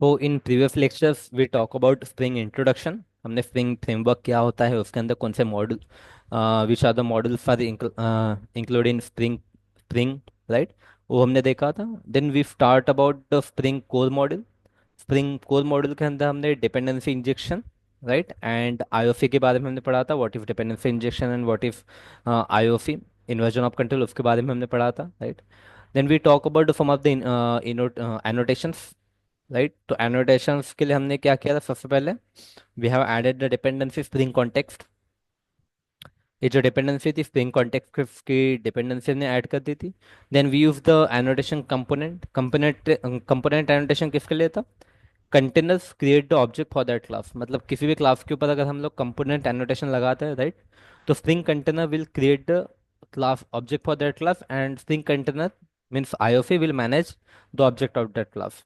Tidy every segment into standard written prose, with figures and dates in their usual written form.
So in previous lectures we talk about Spring introduction. हमने Spring framework क्या होता है, उसके अंदर कौन से model, which are the models are included in Spring, right? वो हमने देखा था. Then we start about the Spring core model. Spring core model के अंदर हमने dependency injection, right, and IOC के बारे में हमने पढ़ा था. What if dependency injection and what if IOC inversion of control, उसके बारे में हमने पढ़ा था, right. Then we talk about some of the annotations, right. तो एनोटेशंस के लिए हमने क्या किया था? सबसे पहले we have added the dependency Spring context. ये जो डिपेंडेंसी थी स्प्रिंग कॉन्टेक्स्ट की डिपेंडेंसी हमने ऐड कर दी थी. Then we use the annotation component. Component annotation किसके लिए था? Containers create the object for that class. मतलब किसी भी क्लास के ऊपर अगर हम लोग कंपोनेंट एनोटेशन लगाते हैं, राइट, तो spring container will create the class object for that class and spring container means IOC will manage the object of that class.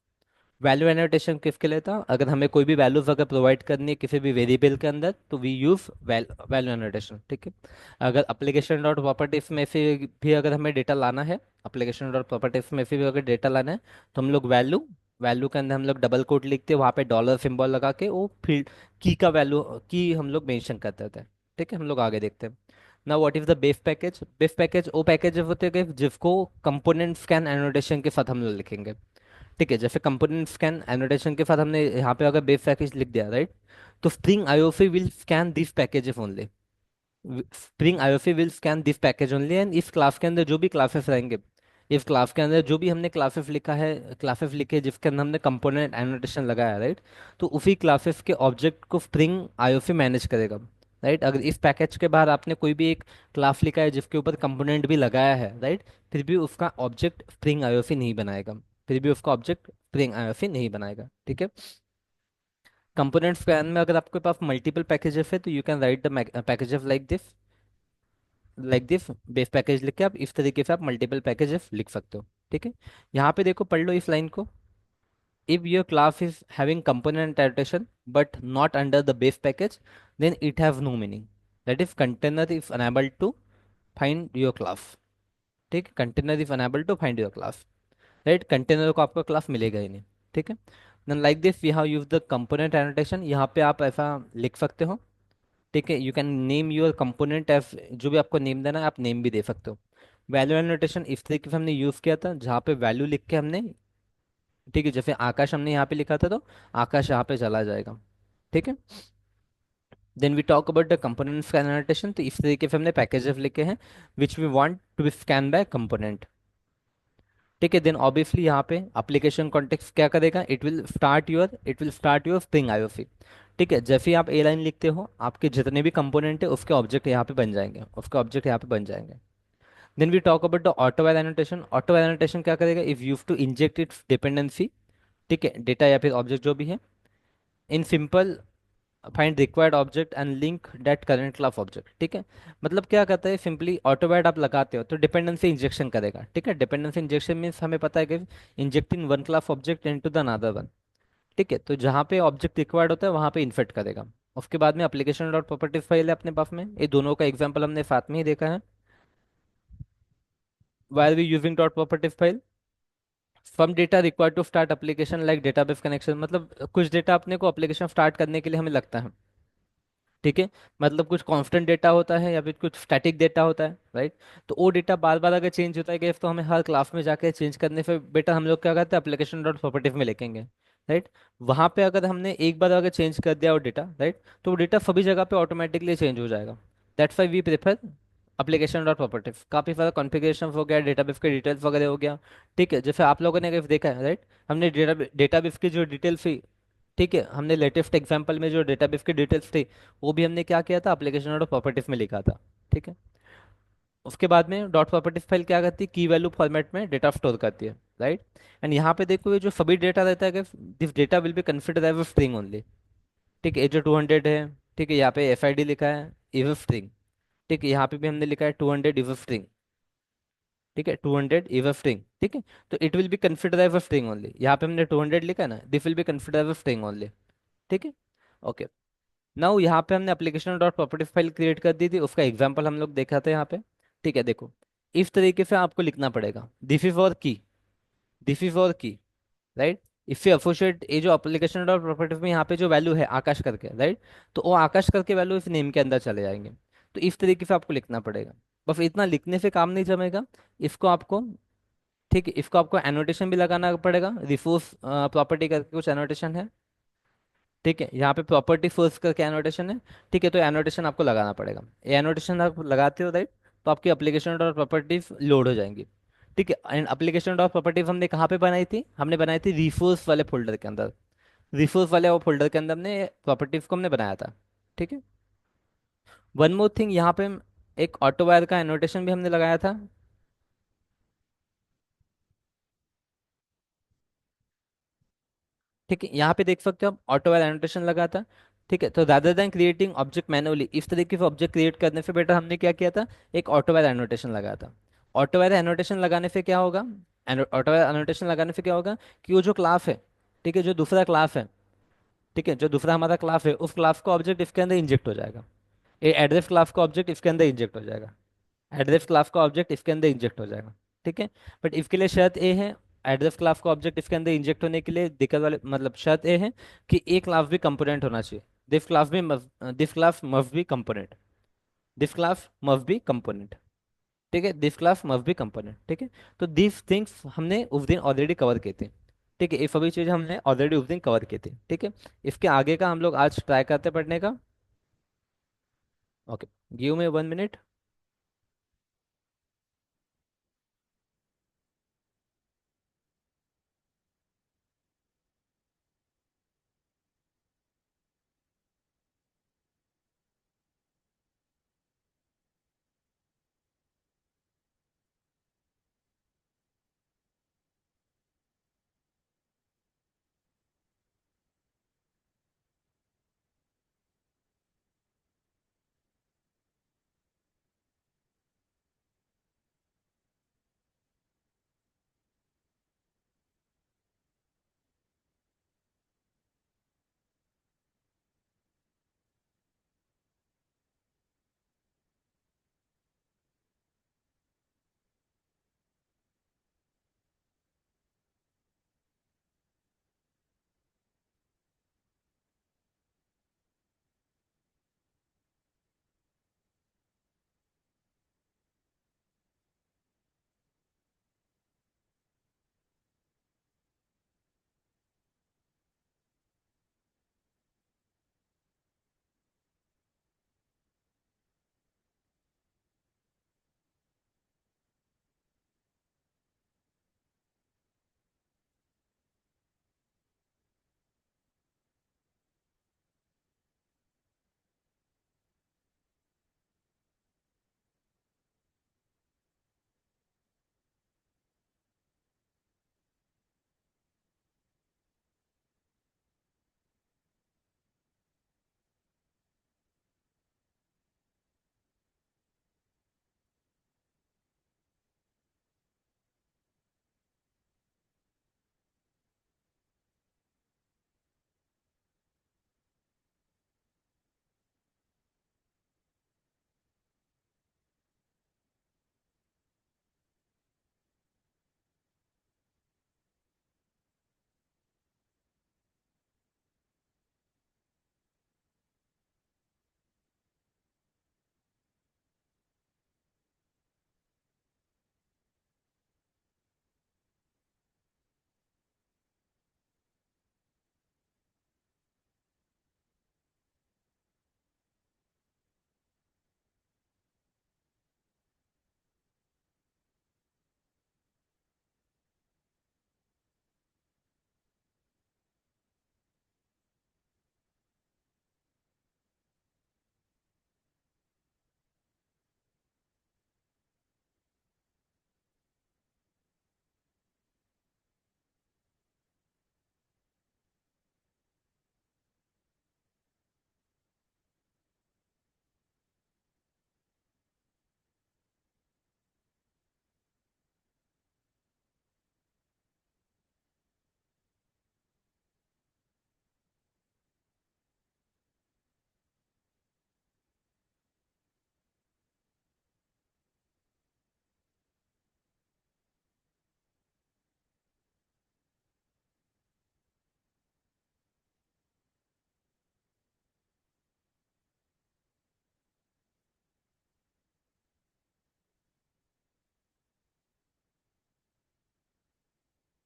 Value annotation किसके लिए था? अगर हमें कोई भी वैल्यूज अगर प्रोवाइड करनी है किसी भी वेरिएबल के अंदर तो वी यूज वैल्यू एनोटेशन, ठीक है. अगर एप्लीकेशन डॉट प्रॉपर्टीज में से भी अगर हमें डेटा लाना है, एप्लीकेशन डॉट प्रॉपर्टीज में से भी अगर डेटा लाना है, तो हम लोग वैल्यू वैल्यू के अंदर हम लोग डबल कोट लिखते हैं, वहाँ पे डॉलर सिंबल लगा के वो फील्ड की का वैल्यू की हम लोग मेंशन करते होते हैं. ठीक है, हम लोग आगे देखते हैं. ना what is the base package? Base package वो पैकेज होते हैं कि जिसको कंपोनेंट स्कैन एनोटेशन के साथ हम लोग लिखेंगे. ठीक है, जैसे कंपोनेंट स्कैन एनोटेशन के साथ हमने यहाँ पे अगर बेस पैकेज लिख दिया, राइट, तो spring IOC will scan this packages only. Spring IOC will scan this package only and इस क्लास के अंदर जो भी क्लासेस रहेंगे, इस क्लास के अंदर जो भी हमने क्लासेस लिखा है, क्लासेस लिखे जिसके अंदर हमने कंपोनेंट एनोटेशन लगाया, राइट, तो उसी क्लासेस के ऑब्जेक्ट को स्प्रिंग आईओसी मैनेज करेगा. राइट, अगर इस पैकेज के बाहर आपने कोई भी एक क्लास लिखा है जिसके ऊपर कंपोनेंट भी लगाया है, राइट, फिर भी उसका ऑब्जेक्ट स्प्रिंग आईओसी नहीं बनाएगा. फिर भी उसका ऑब्जेक्ट स्प्रिंग आईओसी नहीं बनाएगा. ठीक है. कंपोनेंट्स के में अगर आपके पास मल्टीपल पैकेजेस है तो you can write the packages like this base package लिख के आप इस तरीके से आप मल्टीपल पैकेजेस लिख सकते हो. ठीक है. यहाँ पे देखो, पढ़ लो इस लाइन को. If your class is having component annotation but not under the base package, then it has no meaning. That is, container is unable to find your class. ठीक है, container is enable to find your class. Right, container को आपका class मिलेगा ही नहीं. ठीक है. Then like this we have use the component annotation. यहाँ पे आप ऐसा लिख सकते हो. ठीक है, you can name your component as, जो भी आपको नेम देना है आप नेम भी दे सकते हो. वैल्यू एनोटेशन इस तरीके से हमने यूज किया था जहाँ पे वैल्यू लिख के हमने, ठीक है, जैसे आकाश हमने यहाँ पे लिखा था तो आकाश यहाँ पे चला जाएगा. ठीक है. Then we talk about the component scan annotation. तो इस तरीके से हमने पैकेजेस लिखे हैं which we want to be scan by component. ठीक है. देन ऑब्वियसली यहाँ पे एप्लीकेशन कॉन्टेक्स्ट क्या करेगा? It will start your spring IOC. ठीक है, जैसे ही आप ए लाइन लिखते हो आपके जितने भी कंपोनेंट है उसके ऑब्जेक्ट यहाँ पे बन जाएंगे, उसके ऑब्जेक्ट यहाँ पे बन जाएंगे. Then we talk about the autowired annotation. Autowired annotation क्या करेगा? If use to inject its dependency, ठीक है, डेटा या फिर ऑब्जेक्ट जो भी है, in simple find required object and link that current class object. ठीक है. मतलब क्या करता है? सिंपली ऑटोवैड आप लगाते हो तो डिपेंडेंसी इंजेक्शन करेगा. ठीक है, डिपेंडेंसी इंजेक्शन मीन्स हमें पता है कि injecting one class object into the another one. ठीक है, तो जहाँ पे ऑब्जेक्ट रिक्वायर्ड होता है वहाँ पे इन्फेक्ट करेगा. उसके बाद में एप्लीकेशन डॉट प्रॉपर्टीज फाइल है अपने पास में, ये दोनों का एग्जाम्पल हमने साथ में ही देखा है. Why are we using dot properties file? Some data required to start application like database connection. मतलब कुछ डेटा अपने को एप्लीकेशन स्टार्ट करने के लिए हमें लगता है. ठीक है. मतलब कुछ कांस्टेंट डेटा होता है या फिर कुछ स्टैटिक डेटा होता है, राइट. तो वो डेटा बार बार अगर चेंज होता है कि तो हमें हर क्लास में जाके चेंज करने से बेटर हम लोग क्या करते हैं? एप्लीकेशन डॉट प्रॉपर्टीज में लिखेंगे, राइट. वहाँ पे अगर हमने एक बार अगर चेंज कर दिया वो डेटा, राइट, तो वो डेटा सभी जगह पे ऑटोमेटिकली चेंज हो जाएगा. That's why we prefer application dot properties. काफ़ी सारा कॉन्फ़िगरेशन हो गया, डेटाबेस के डिटेल्स वगैरह हो गया. ठीक है, जैसे आप लोगों ने अगर देखा है, राइट, हमने डेटाबेस की जो डिटेल्स थी, ठीक है, हमने लेटेस्ट एग्जांपल में जो डेटाबेस की डिटेल्स थी वो भी हमने क्या किया था? एप्लीकेशन डॉट प्रॉपर्टीज में लिखा था. ठीक है. उसके बाद में डॉट प्रॉपर्टीज फाइल क्या करती है? की वैल्यू फॉर्मेट में डेटा स्टोर करती है, राइट. एंड यहाँ पे देखो ये जो सभी डेटा रहता है कि this data will be considered as string only. ठीक है, ये जो 200 है, ठीक है, यहाँ पे एफ आई डी लिखा है, इज स्ट्रिंग. ठीक है, यहाँ पे भी हमने लिखा है 200 इज स्ट्रिंग. ठीक है, 200 इज स्ट्रिंग. ठीक है, तो it will be considered as string only. यहाँ पे हमने 200 लिखा है ना, this will be considered as string only. ठीक है. ओके. नाउ यहाँ पे हमने application dot property file create कर दी थी, उसका एग्जांपल हम लोग देखा था यहाँ पे. ठीक है, देखो इस तरीके से आपको लिखना पड़ेगा. दिस इज फॉर की, दिस इज फॉर की, राइट. इफ यू एसोसिएट ये जो एप्लीकेशन डॉट प्रॉपर्टी में यहाँ पे जो वैल्यू है आकाश करके, राइट, तो वो आकाश करके वैल्यू इस नेम के अंदर चले जाएंगे। तो इस तरीके से आपको लिखना पड़ेगा। बस इतना लिखने से काम नहीं जमेगा, इसको आपको, ठीक है, इसको आपको एनोटेशन भी लगाना पड़ेगा। रिसोर्स प्रॉपर्टी करके कुछ एनोटेशन है, ठीक है, यहाँ पे प्रॉपर्टी फर्स्ट करके एनोटेशन है, ठीक है, तो एनोटेशन आपको लगाना पड़ेगा। ये एनोटेशन आप लगाते हो, राइट, तो आपकी एप्लीकेशन डॉट प्रॉपर्टीज लोड हो जाएंगी। ठीक है, एंड एप्लीकेशन डॉट प्रॉपर्टीज हमने कहाँ पे बनाई थी? हमने बनाई थी रिसोर्स वाले फोल्डर के अंदर। रिसोर्स वाले वो फोल्डर के अंदर हमने प्रॉपर्टीज को हमने बनाया था। ठीक है, वन मोर थिंग, यहाँ पे एक ऑटो वायर का एनोटेशन भी हमने लगाया था। ठीक है, यहाँ पे देख सकते हो आप ऑटो वायर एनोटेशन लगा था। ठीक है, तो rather than creating object manually, इस तरीके से ऑब्जेक्ट क्रिएट करने से बेटर हमने क्या किया था, एक ऑटो वायर एनोटेशन लगाया था। ऑटो वायर एनोटेशन लगाने से क्या होगा, ऑटो वायर एनोटेशन लगाने से क्या होगा कि वो जो क्लास है, ठीक है, जो दूसरा क्लास है, ठीक है, जो दूसरा हमारा क्लास है, उस क्लास का ऑब्जेक्ट इसके अंदर इंजेक्ट हो जाएगा। ये एड्रेस क्लास का ऑब्जेक्ट इसके अंदर इंजेक्ट हो जाएगा। एड्रेस क्लास का ऑब्जेक्ट इसके अंदर इंजेक्ट हो जाएगा। ठीक है, बट इसके लिए शर्त ये है, एड्रेस क्लास का ऑब्जेक्ट इसके अंदर इंजेक्ट होने के लिए दिक्कत वाले मतलब शर्त ये है कि एक क्लास भी कंपोनेंट होना चाहिए। This class must be component. This class must be component. ठीक है, this class must be component. ठीक है, तो दिस थिंग्स हमने उस दिन ऑलरेडी कवर किए थे। ठीक है, ये सभी चीज़ें हमने ऑलरेडी उस दिन कवर की थी। ठीक है, इसके आगे का हम लोग आज ट्राई करते हैं पढ़ने का। Okay, give me 1 minute.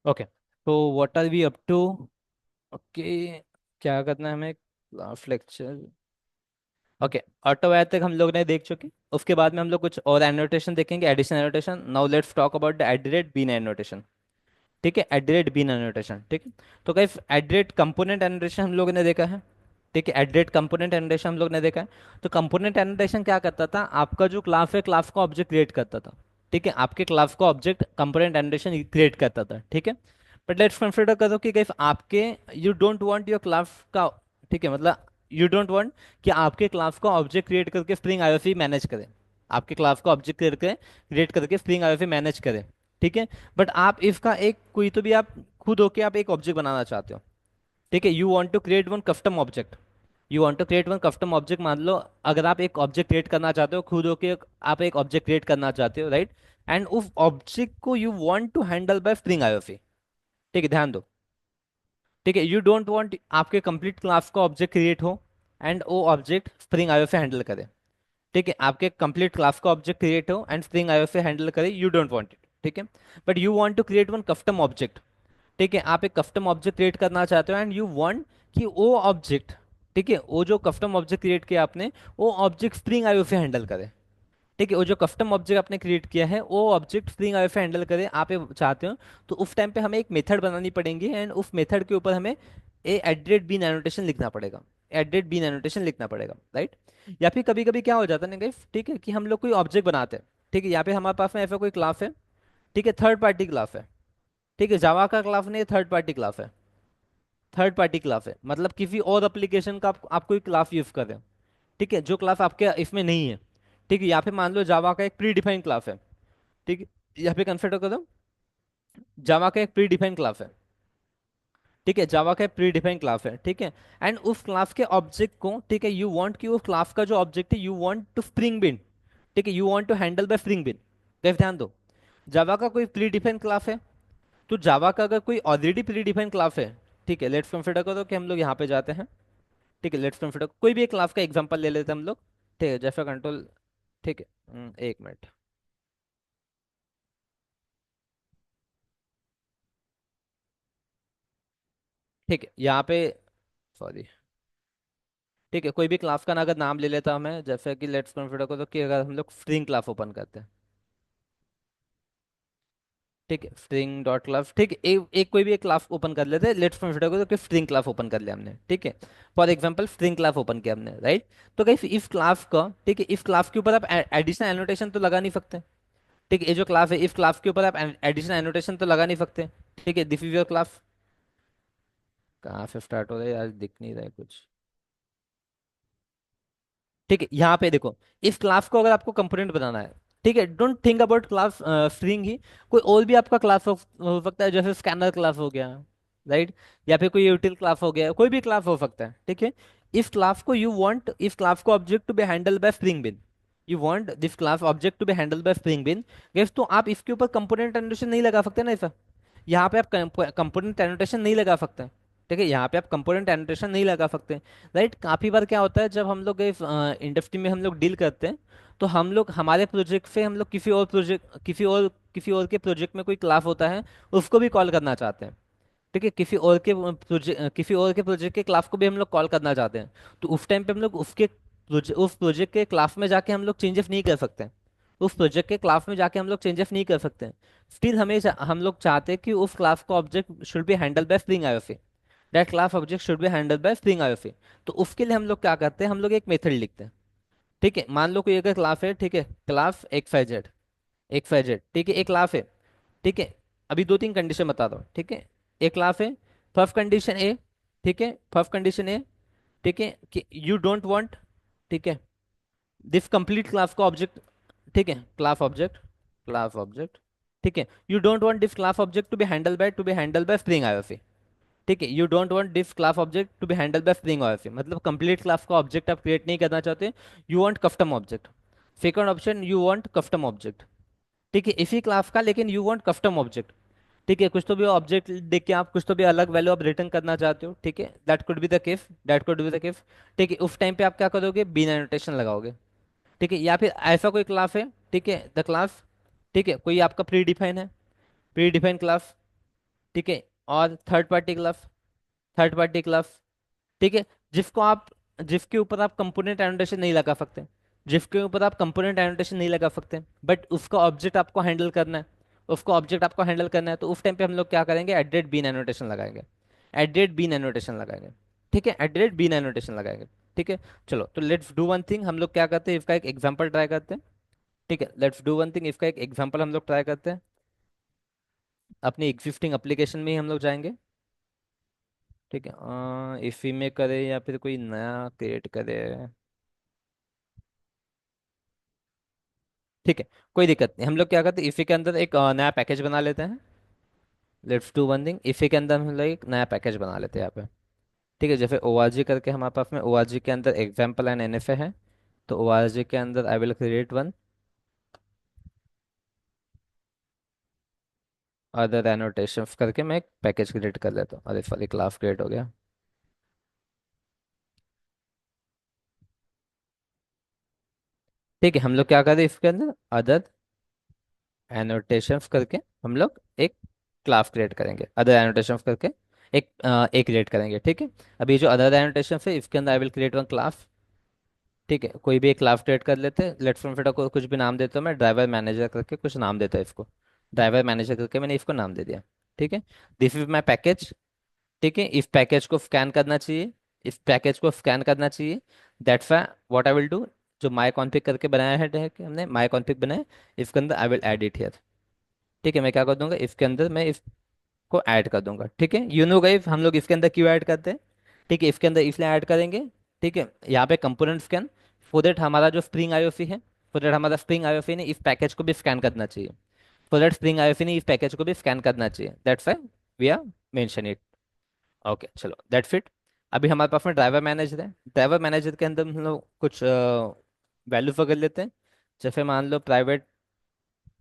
Okay, तो what are we up to? Okay, क्या करना है हमें? Last lecture. Okay, autowire तक हम लोग ने देख चुके। उसके बाद में हम लोग कुछ और एनोटेशन देखेंगे, addition annotation. Now let's talk about the at bean annotation. ठीक है, बीन एनोटेशन, ठीक है। तो गाइस कंपोनेंट एनोटेशन हम लोगों ने देखा है। ठीक है, कंपोनेंट एनोटेशन हम लोग ने देखा है। तो कंपोनेंट एनोटेशन क्या करता था? आपका जो क्लास है, क्लास का ऑब्जेक्ट क्रिएट करता था। ठीक है, आपके क्लास का ऑब्जेक्ट कंपोनेंट एनोटेशन क्रिएट करता था, ठीक है। बट लेट्स कंसिडर करो कि गाइस आपके, you don't want your class का, ठीक है, मतलब यू डोंट वांट कि आपके क्लास का ऑब्जेक्ट क्रिएट करके स्प्रिंग आईओसी मैनेज करे। आपके क्लास का ऑब्जेक्ट क्रिएट करके स्प्रिंग आईओसी मैनेज करे, ठीक है। बट आप इसका एक कोई तो भी आप खुद होके आप एक ऑब्जेक्ट बनाना चाहते हो। ठीक है, you want to create one custom object. You want to create one custom object, मान लो अगर आप एक ऑब्जेक्ट क्रिएट करना चाहते हो खुद होके, आप एक ऑब्जेक्ट क्रिएट करना चाहते हो, राइट। एंड उस ऑब्जेक्ट को you want to handle by Spring IOC. ठीक है, ध्यान दो। ठीक है, यू डोंट वांट आपके कंप्लीट क्लास का ऑब्जेक्ट क्रिएट हो एंड वो ऑब्जेक्ट स्प्रिंग आईओसी हैंडल करे। ठीक है, आपके कंप्लीट क्लास का ऑब्जेक्ट क्रिएट हो एंड स्प्रिंग आईओसी हैंडल करे, यू डोंट वांट इट, ठीक है। But you want to create one custom object. ठीक है, आप एक कस्टम ऑब्जेक्ट क्रिएट करना चाहते हो एंड यू वांट कि वो ऑब्जेक्ट, ठीक है, वो जो कस्टम ऑब्जेक्ट क्रिएट किया आपने, वो ऑब्जेक्ट स्प्रिंग आईओ से हैंडल करे। ठीक है, वो जो कस्टम ऑब्जेक्ट आपने क्रिएट किया है वो ऑब्जेक्ट स्प्रिंग आईओ से हैंडल करे, आप ये चाहते हो। तो उस टाइम पे हमें एक मेथड बनानी पड़ेगी एंड उस मेथड के ऊपर हमें ए एड्रेड बीन एनोटेशन लिखना पड़ेगा। एड्रेड बीन एनोटेशन लिखना पड़ेगा, राइट। या फिर कभी कभी क्या हो जाता है ना guys, ठीक है, कि हम लोग कोई ऑब्जेक्ट बनाते हैं। ठीक है, यहाँ पे हमारे पास में ऐसा कोई क्लास है। ठीक है, थर्ड पार्टी क्लास है। ठीक है, जावा का क्लास नहीं, थर्ड पार्टी क्लास है। थर्ड पार्टी क्लास है, मतलब किसी और एप्लीकेशन का आप कोई क्लास यूज कर रहे हो। ठीक है, जो क्लास आपके इसमें नहीं है। ठीक है, यहाँ पे मान लो जावा का एक प्री डिफाइंड क्लास है। ठीक है, यहाँ पे कंसिडर करो जावा का एक प्री डिफाइंड क्लास है। ठीक है, जावा का एक प्री डिफाइंड क्लास है, ठीक है। एंड उस क्लास के ऑब्जेक्ट को, ठीक है, यू वांट कि उस क्लास का जो ऑब्जेक्ट है you want to spring bean. ठीक है, you want to handle by spring bean. ध्यान दो, जावा का कोई प्री डिफाइंड क्लास है। तो जावा का अगर कोई ऑलरेडी प्री डिफाइंड क्लास है, ठीक है, लेट्स कंसिडर करो कि हम लोग यहाँ पे जाते हैं। ठीक है, लेट्स कंसिडर कोई भी एक क्लास का एग्जांपल ले लेते हैं हम लोग। ठीक है, जैसा कंट्रोल। ठीक है, एक मिनट। ठीक है, यहाँ पे, सॉरी। ठीक है, कोई भी क्लास का ना अगर नाम ले लेता हूं मैं, जैसे कि लेट्स कंसिडर करो कि अगर हम लोग स्ट्रिंग क्लास ओपन करते हैं। ठीक है, स्ट्रिंग डॉट क्लास, ठीक है, एक कोई भी एक क्लास ओपन कर लेते हैं। लेट्स कंसिडर करो कि स्ट्रिंग क्लास ओपन कर लिया हमने, ठीक है। For example string class open किया हमने, राइट। तो गाइस इस क्लास का, ठीक है, इस क्लास के ऊपर आप एडिशनल एनोटेशन तो लगा नहीं सकते। ठीक है, ये जो क्लास है इस क्लास के ऊपर आप एडिशनल एनोटेशन तो लगा नहीं सकते। ठीक है, दिस इज योर क्लास। कहाँ से स्टार्ट हो रहा है यार, दिख नहीं रहा है कुछ। ठीक है, यहाँ पे देखो, इस क्लास को अगर आपको कंपोनेंट बनाना है, ठीक है, don't think about class string ही। कोई और भी आपका क्लास हो सकता है, जैसे स्कैनर क्लास हो गया, राइट। या फिर कोई यूटिल क्लास हो गया, कोई भी क्लास हो सकता है, ठीक है। इस क्लास को यू वांट, इस क्लास को object to be handle by spring bean. You want this class object to be handle by spring bean. Guys, तो आप इसके ऊपर कंपोनेंट एनोटेशन नहीं लगा सकते ना ऐसा। यहाँ पे आप कंपोनेंट एनोटेशन नहीं लगा सकते। ठीक है, यहाँ पे आप कंपोनेंट एनोटेशन नहीं लगा सकते, राइट। काफी बार क्या होता है, जब हम लोग इंडस्ट्री में हम लोग डील करते हैं, तो हम लोग हमारे प्रोजेक्ट से हम लोग किसी और के प्रोजेक्ट में कोई क्लास होता है, उसको भी कॉल करना चाहते हैं। ठीक है, किसी और के प्रोजेक्ट के क्लास को भी हम लोग कॉल करना चाहते हैं। तो उस टाइम पे हम लोग उस प्रोजेक्ट के क्लास में जाके हम लोग चेंजेस नहीं कर सकते। उस प्रोजेक्ट के क्लास में जाके हम लोग चेंजेस नहीं कर सकते। स्टिल हम लोग चाहते हैं कि उस क्लास का object should be handle by Spring IOC. That class object should be handle by Spring IOC. तो उसके लिए हम लोग क्या करते हैं, हम लोग एक मेथड लिखते हैं। ठीक है, मान लो कोई अगर क्लास है, ठीक है, class X Y Z. X Y Z, ठीक है, एक क्लास है। ठीक है, अभी दो तीन कंडीशन बता दो, ठीक है। एक क्लास है, फर्स्ट कंडीशन ए, ठीक है, फर्स्ट कंडीशन ए, ठीक है, कि यू डोंट वांट, ठीक है, दिस कंप्लीट क्लास का ऑब्जेक्ट, ठीक है, क्लास ऑब्जेक्ट, ठीक है, you don't want this class object to be handle by Spring IOC. ठीक है, you don't want this class object to be handle by Spring IOC, मतलब कंप्लीट क्लास का object आप क्रिएट नहीं करना चाहते। You want custom object. Second option, you want custom object. ठीक है, इसी क्लास का, लेकिन यू वांट कस्टम ऑब्जेक्ट। ठीक है, कुछ तो भी ऑब्जेक्ट देख के आप कुछ तो भी अलग वैल्यू आप रिटर्न करना चाहते हो, ठीक है, that could be the case. ठीक है, उस टाइम पे आप क्या करोगे, बीन एनोटेशन लगाओगे। ठीक है, या फिर ऐसा कोई क्लास है, ठीक है, द क्लास, ठीक है, कोई आपका प्री डिफाइन है, प्री डिफाइन क्लास। ठीक है। और third party class, third party class, ठीक है, जिसको आप, जिसके ऊपर आप कंपोनेंट एनोटेशन नहीं लगा सकते, जिसके ऊपर आप कंपोनेंट एनोटेशन नहीं लगा सकते, बट उसका ऑब्जेक्ट आपको हैंडल करना है, उसका ऑब्जेक्ट आपको हैंडल करना है, तो उस टाइम पे हम लोग क्या करेंगे, एट बीन एनोटेशन लगाएंगे, एट बीन एनोटेशन लगाएंगे। ठीक है, एट बीन एनोटेशन लगाएंगे। ठीक है। चलो, तो लेट्स डू वन थिंग, हम लोग क्या करते हैं, इसका एक एग्जांपल ट्राई करते हैं। ठीक है, लेट्स डू वन थिंग, इसका एक एग्जांपल हम लोग ट्राई करते हैं। अपनी एग्जिस्टिंग एप्लीकेशन में ही हम लोग जाएंगे। ठीक है, इसी में करें या फिर कोई नया क्रिएट करे। ठीक है, कोई दिक्कत नहीं, हम लोग क्या करते हैं, इसी के अंदर एक नया पैकेज बना लेते हैं। लेट्स डू वन थिंग, इसी के अंदर हम लोग एक नया पैकेज बना लेते हैं यहाँ पे। ठीक है, जैसे ओ आर जी करके हमारे पास में ओ आर जी के अंदर example and N F A है, तो ओ आर जी के अंदर I will create one other annotation करके मैं एक पैकेज क्रिएट कर लेता हूँ। अरे सॉरी, क्लास क्रिएट हो गया। ठीक है, हम लोग क्या करें, इसके अंदर अदर एनोटेशंस करके हम लोग एक क्लास क्रिएट करेंगे, अदर एनोटेशंस करके एक क्रिएट करेंगे। ठीक है, अभी जो अदर एनोटेशन है इसके अंदर I will create one class. ठीक है, कोई भी एक क्लास क्रिएट कर लेते हैं, लेट्स फ्रॉम को कुछ भी नाम देता हूँ मैं, ड्राइवर मैनेजर करके कुछ नाम देता है इसको, ड्राइवर मैनेजर करके मैंने इसको नाम दे दिया। ठीक है, दिस इज माई पैकेज। ठीक है, इस पैकेज को स्कैन करना चाहिए, इस पैकेज को स्कैन करना चाहिए। That's why what I will do, जो माई कॉन्फ़िग करके बनाया है कि हमने माई कॉन्फ़िग बनाया, इसके अंदर I will add it here. ठीक है, मैं क्या कर दूंगा, इसके अंदर मैं इसको ऐड कर दूंगा। ठीक है, यू नो गाइस, हम लोग इसके अंदर क्यों ऐड करते हैं। ठीक है, इसके अंदर इसलिए ऐड करेंगे, ठीक है, यहाँ पे कंपोनेंट स्कैन, सो दैट हमारा जो स्प्रिंग आईओसी है, सो दैट हमारा स्प्रिंग आईओसी ने इस पैकेज को भी स्कैन करना चाहिए, सो दैट स्प्रिंग आईओसी ने इस पैकेज को भी स्कैन करना चाहिए, that's why we are mention it. Okay, चलो, दैट्स इट। अभी हमारे पास में ड्राइवर मैनेजर है, ड्राइवर मैनेजर के अंदर हम लोग कुछ वैल्यू वगैरह लेते हैं। जैसे मान लो प्राइवेट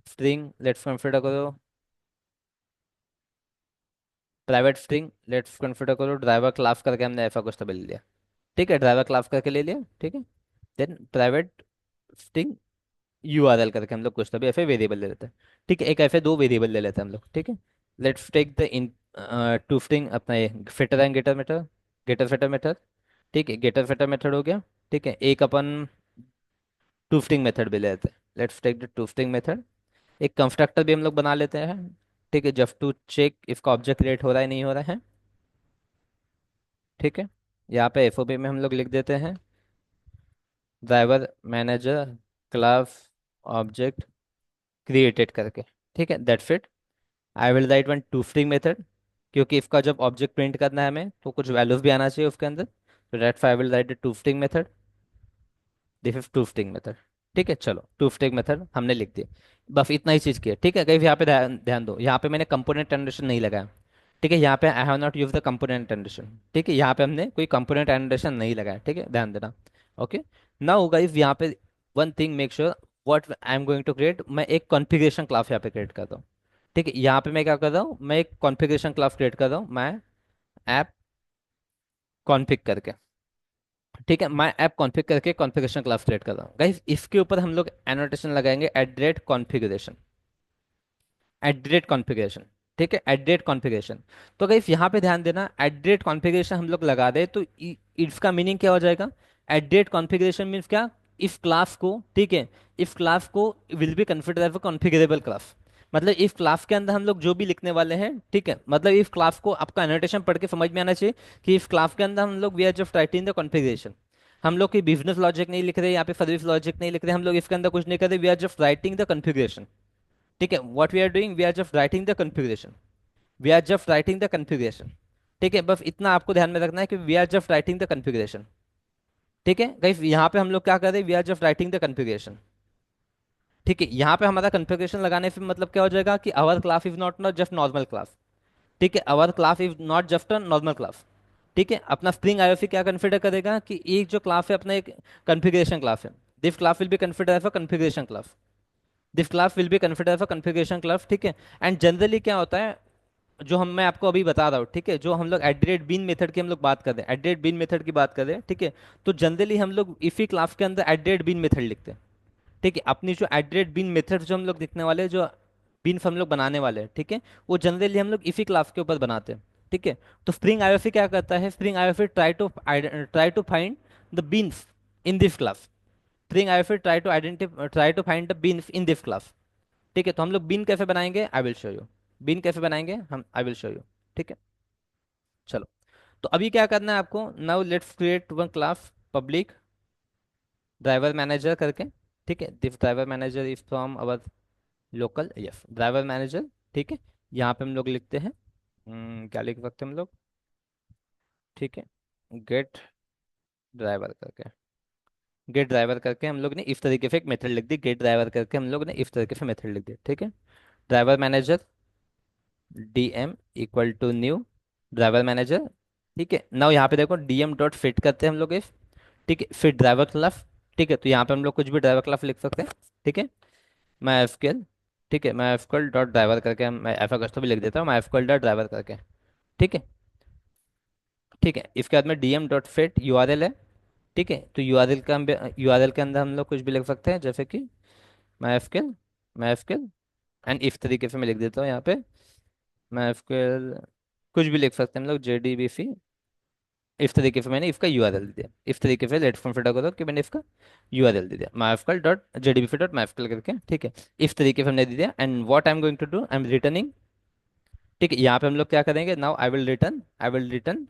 स्ट्रिंग, लेट्स कंसिडर करो, प्राइवेट स्ट्रिंग लेट्स कंसिडर करो ड्राइवर क्लास करके हमने ऐसा कुछ तो ले लिया। ठीक है, ड्राइवर क्लास करके ले लिया। ठीक है, देन प्राइवेट स्ट्रिंग यूआरएल करके हम लोग कुछ तो भी ऐसे वेरिएबल ले लेते हैं। ठीक है, एक ऐसे दो वेरिएबल ले लेते हैं हम लोग। ठीक है, let's take the in to string अपना ये setter and getter method, getter setter method. ठीक है, गेटर फिटर मेथड हो गया। ठीक है, एक अपन टू स्ट्रिंग मेथड भी ले लेते हैं, let's take the to string method. एक कंस्ट्रक्टर भी हम लोग बना लेते हैं। ठीक है, जस्ट टू चेक इसका ऑब्जेक्ट क्रिएट हो रहा है नहीं हो रहा है। ठीक है, यहाँ पे एफओबी में हम लोग लिख देते हैं driver manager class object created करके। ठीक है, that's it. I will right one two string method, क्योंकि इसका जब ऑब्जेक्ट प्रिंट करना है हमें तो कुछ वैल्यूज भी आना चाहिए उसके अंदर, तो that's I will write to string method, this is to string method. ठीक है, चलो, टू स्ट्रिंग मेथड हमने लिख दिया। बस इतना ही चीज़ किया। ठीक है, कहीं यहाँ पे ध्यान ध्यान दो, यहाँ पे मैंने कंपोनेंट जनरेशन नहीं लगाया। ठीक है, यहाँ पे I have not use the component generation. ठीक है, यहाँ पे हमने कोई कंपोनेंट जनरेशन नहीं लगाया। ठीक है, ध्यान देना। ओके, नाउ गाइस, यहाँ पे one thing make sure, what I am going to create, मैं एक कॉन्फ़िगरेशन क्लास यहाँ पे क्रिएट करता हूँ। ठीक है, यहाँ पे मैं क्या कर रहा हूँ, मैं एक कॉन्फ़िगरेशन क्लास क्रिएट कर रहा हूँ, मैं ऐप कॉन्फ़िग करके। ठीक है, मैं ऐप कॉन्फ़िग करके कॉन्फ़िगरेशन क्लास क्रिएट कर रहा हूँ गाइस। इसके ऊपर हम लोग एनोटेशन लगाएंगे @कॉन्फ़िगरेशन, @कॉन्फ़िगरेशन। ठीक है, @कॉन्फ़िगरेशन। तो गाइस यहाँ पे ध्यान देना, @कॉन्फ़िगरेशन हम लोग लगा दे तो इसका मीनिंग क्या हो जाएगा, @कॉन्फ़िगरेशन मीन्स क्या, इस क्लास को, ठीक है, इस क्लास को will be consider as a configurable class. मतलब इस क्लास के अंदर हम लोग जो भी लिखने वाले हैं, ठीक है, मतलब इस क्लास को आपका एनोटेशन पढ़ के समझ में आना चाहिए कि इस क्लास के अंदर हम लोग we are just writing the configuration. हम लोग कोई बिजनेस लॉजिक नहीं लिख रहे, यहाँ पे सर्विस लॉजिक नहीं लिख रहे, हम लोग इसके अंदर कुछ नहीं कर रहे, we are just writing the configuration. ठीक है, what we are doing, we are just writing the configuration, we are just writing the configuration. ठीक है, बस इतना आपको ध्यान में रखना है कि we are just writing the configuration. ठीक है गाइस, यहाँ पे हम लोग क्या कर रहे हैं, we are just writing the configuration. ठीक है, यहाँ पे हमारा कॉन्फ़िगरेशन लगाने से मतलब क्या हो जाएगा कि our class is not not just normal class. ठीक है, our class is not just a normal class. ठीक है, अपना स्प्रिंग आईओसी क्या कंसिडर करेगा कि एक जो क्लास है अपना एक कॉन्फ़िगरेशन क्लास है, this class will be consider as a configuration class, this class will be consider as a configuration class. ठीक है, एंड जनरली क्या होता है, जो हम मैं आपको अभी बता रहा हूँ, ठीक है, जो हम लोग @bin मेथड की हम लोग बात कर रहे हैं, @bin मेथड की बात कर रहे हैं, ठीक है, तो जनरली हम लोग इसी क्लास के अंदर @bin मेथड लिखते हैं। ठीक है, अपनी जो @bin मेथड जो हम लोग लिखने वाले हैं, जो बीन्स हम लोग बनाने वाले हैं, ठीक है, वो जनरली हम लोग इसी क्लास के ऊपर बनाते हैं, ठीक है। तो स्प्रिंग आईओसी क्या करता है, Spring IOC try to find the beans in this class. Spring IOC try to find the beans in this class, ठीक है। तो हम लोग बीन कैसे बनाएंगे, I will show you. Bean कैसे बनाएंगे हम, आई विल शो यू, ठीक है। चलो, तो अभी क्या करना है आपको, now let's create one class public driver manager करके, ठीक है। This driver manager is from our local, yes driver manager, ठीक है। यहाँ पे हम लोग लिखते हैं, क्या लिख सकते हैं हम लोग, ठीक है, गेट ड्राइवर करके, गेट ड्राइवर करके हम लोग ने इस तरीके से एक मेथड लिख दी, गेट ड्राइवर करके हम लोग ने इस तरीके से मेथड लिख दिया, ठीक है। Driver manager DM equal to new driver manager, ठीक है। नाउ यहाँ पे देखो डीएम डॉट फिट करते हैं हम लोग इस, ठीक है, फिट ड्राइवर क्लास, ठीक है। तो यहाँ पे हम लोग कुछ भी ड्राइवर क्लास लिख सकते हैं, ठीक है। मैं एफकेएल, ठीक है, मैं एफकेएल डॉट ड्राइवर करके, मैं एफ भी लिख देता हूँ, मैं एफकेएल डॉट ड्राइवर करके, ठीक है, ठीक है। इसके बाद में डीएम डॉट फिट यूआरएल है, ठीक है। तो यूआरएल का हम यूआरएल के अंदर हम लोग कुछ भी लिख सकते हैं, जैसे कि माइस्क्ल, माइस्क्ल, एंड इस तरीके से मैं लिख देता हूँ यहाँ पे माइस्क्ल, कुछ भी लिख सकते हैं हम लोग, जेडीबीसी, इस तरीके से मैंने इसका यूआरएल दे दिया, इस तरीके से लेट फॉर्म फिटर करो कि मैंने इसका यूआरएल दे दिया MySQL dot JDBC dot MySQL करके, ठीक है। इस तरीके से हमने दे दिया, and what I am going to do, I am returning, ठीक है। यहाँ पे हम लोग क्या करेंगे, नाउ आई विल रिटर्न,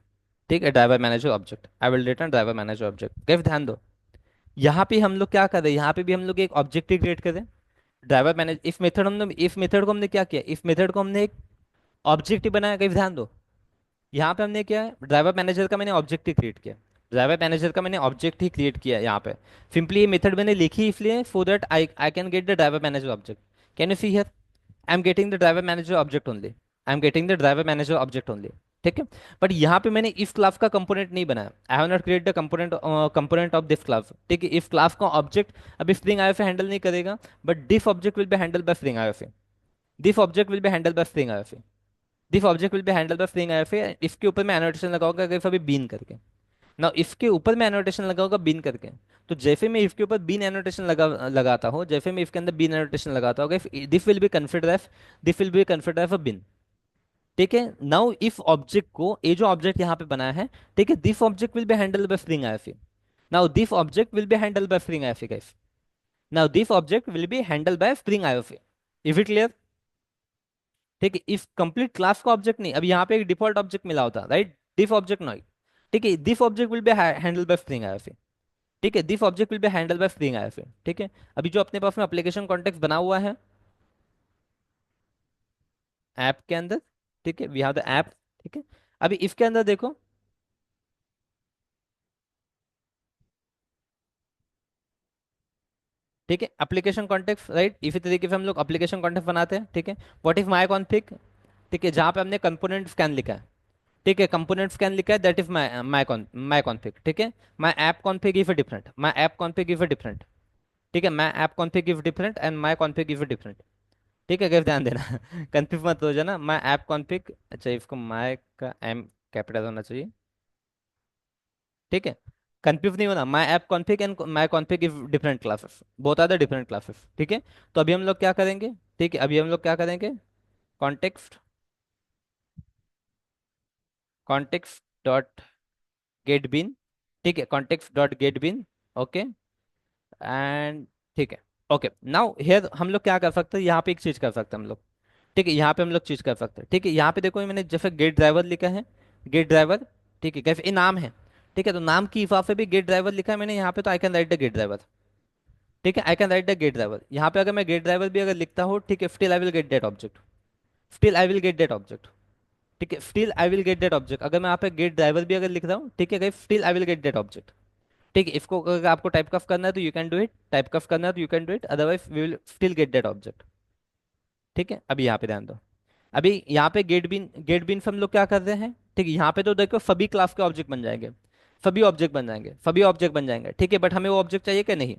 ठीक है, driver manager object, I will return driver manager object, कैसे ध्यान दो। यहाँ पे हम लोग क्या कर रहे हैं, यहाँ पे भी हम लोग एक ऑब्जेक्ट ही क्रिएट करें, ड्राइवर मैनेज, इस मेथड को हमने क्या किया, इस मेथड को हमने एक ऑब्जेक्ट ही बनाया, कहीं ध्यान दो। यहाँ पे हमने क्या है, ड्राइवर मैनेजर का मैंने ऑब्जेक्ट ही क्रिएट किया, ड्राइवर मैनेजर का मैंने ऑब्जेक्ट ही क्रिएट किया यहाँ पे। सिंपली ये मेथड मैंने लिखी इसलिए so that I I can get the driver manager object. Can you see here, I am getting the driver manager object only, I am getting the driver manager object only, ठीक है। But यहाँ पे मैंने इस class का component नहीं बनाया, I have not create the component of this class, ठीक है। इस क्लास का ऑब्जेक्ट अभी स्प्रिंग आईओ हैंडल नहीं करेगा, but this object will be handle by spring IO, this object will be handle by spring IO, this object will be handle by spring IO. इसके ऊपर मैं एनोटेशन लगाऊंगा अगर अभी बीन करके, ना इसके ऊपर मैं एनोटेशन लगाऊंगा बीन करके। तो जैसे मैं इसके ऊपर बीन एनोटेशन लगाता हूँ, जैसे मैं इसके अंदर बीन एनोटेशन लगाता हूँ, this will be consider of, this will be consider of a bean, ठीक है। नाउ इफ ऑब्जेक्ट को, ये जो ऑब्जेक्ट यहाँ पे बनाया है, ठीक है, this object will be handle by spring IO, now this object will be handle by spring IO guys, now this object will be handle by spring IO, if it clear, ठीक है। इस complete class का object नहीं, अब यहाँ पे एक default object मिला होता, राइट, दिस ऑब्जेक्ट नॉट, ठीक है, this object will be handle by spring IO, ठीक है, this object will be handle by spring IO, ठीक है। अभी जो अपने पास में एप्लीकेशन कॉन्टेक्स्ट बना हुआ है ऐप के अंदर, ठीक है, वी हैव द ऐप, ठीक है। अभी इसके अंदर देखो, ठीक है, एप्लीकेशन कॉन्टेक्स्ट, राइट, इसी तरीके से हम लोग एप्लीकेशन कॉन्टेक्स्ट बनाते हैं, ठीक है। व्हाट इफ माई कॉन्फ़िग, ठीक है, जहाँ पे हमने कंपोनेंट स्कैन लिखा है, ठीक है, कंपोनेंट स्कैन लिखा है, दैट इज माई कॉन्फ़िग, ठीक है। माई app config is different, my app config is different, ठीक है, माई app config is different and my config is different, ठीक है, अगर ध्यान देना कंफ्यूज मत हो जाना, माई ऐप कॉन्फ़िग, अच्छा इसको माई का एम कैपिटल होना चाहिए, ठीक है, कंफ्यूज नहीं होना, my app config and my config is different classes, both are the different classes, ठीक है। तो अभी हम लोग क्या करेंगे, ठीक है, अभी हम लोग क्या करेंगे, context, context dot get bean, ठीक है, context dot get bean, okay, and ठीक है, ओके। नाउ हियर हम लोग क्या कर सकते हैं, यहाँ पे एक चीज कर सकते हैं हम लोग, ठीक है, यहाँ पे हम लोग चीज कर सकते हैं, ठीक है। यहाँ पे देखो मैंने जैसे गेट ड्राइवर लिखा है, गेट ड्राइवर, ठीक है, कैसे ये नाम है, ठीक है, तो नाम की हिसाब से भी गेट ड्राइवर लिखा है मैंने यहाँ पे, तो I can write the get driver, ठीक है, I can write the get driver. यहाँ पे अगर मैं गेट ड्राइवर भी अगर लिखता हूँ, ठीक है, still I will get that object, still I will get that object, ठीक है, still I will get that object. अगर मैं यहाँ पे गेट ड्राइवर भी अगर लिख रहा हूँ, ठीक है, still I will get that object, ठीक है। इसको अगर आपको टाइप कफ करना है तो you can do it, type कफ करना है तो you can do it, otherwise we will still get that object, ठीक है। अभी यहाँ पे ध्यान दो, अभी यहाँ पे गेट बिन से हम लोग क्या कर रहे हैं, ठीक है, यहाँ पे तो देखो सभी क्लास के ऑब्जेक्ट बन जाएंगे, सभी ऑब्जेक्ट बन जाएंगे, सभी ऑब्जेक्ट बन जाएंगे, ठीक है। बट हमें वो ऑब्जेक्ट चाहिए कि नहीं,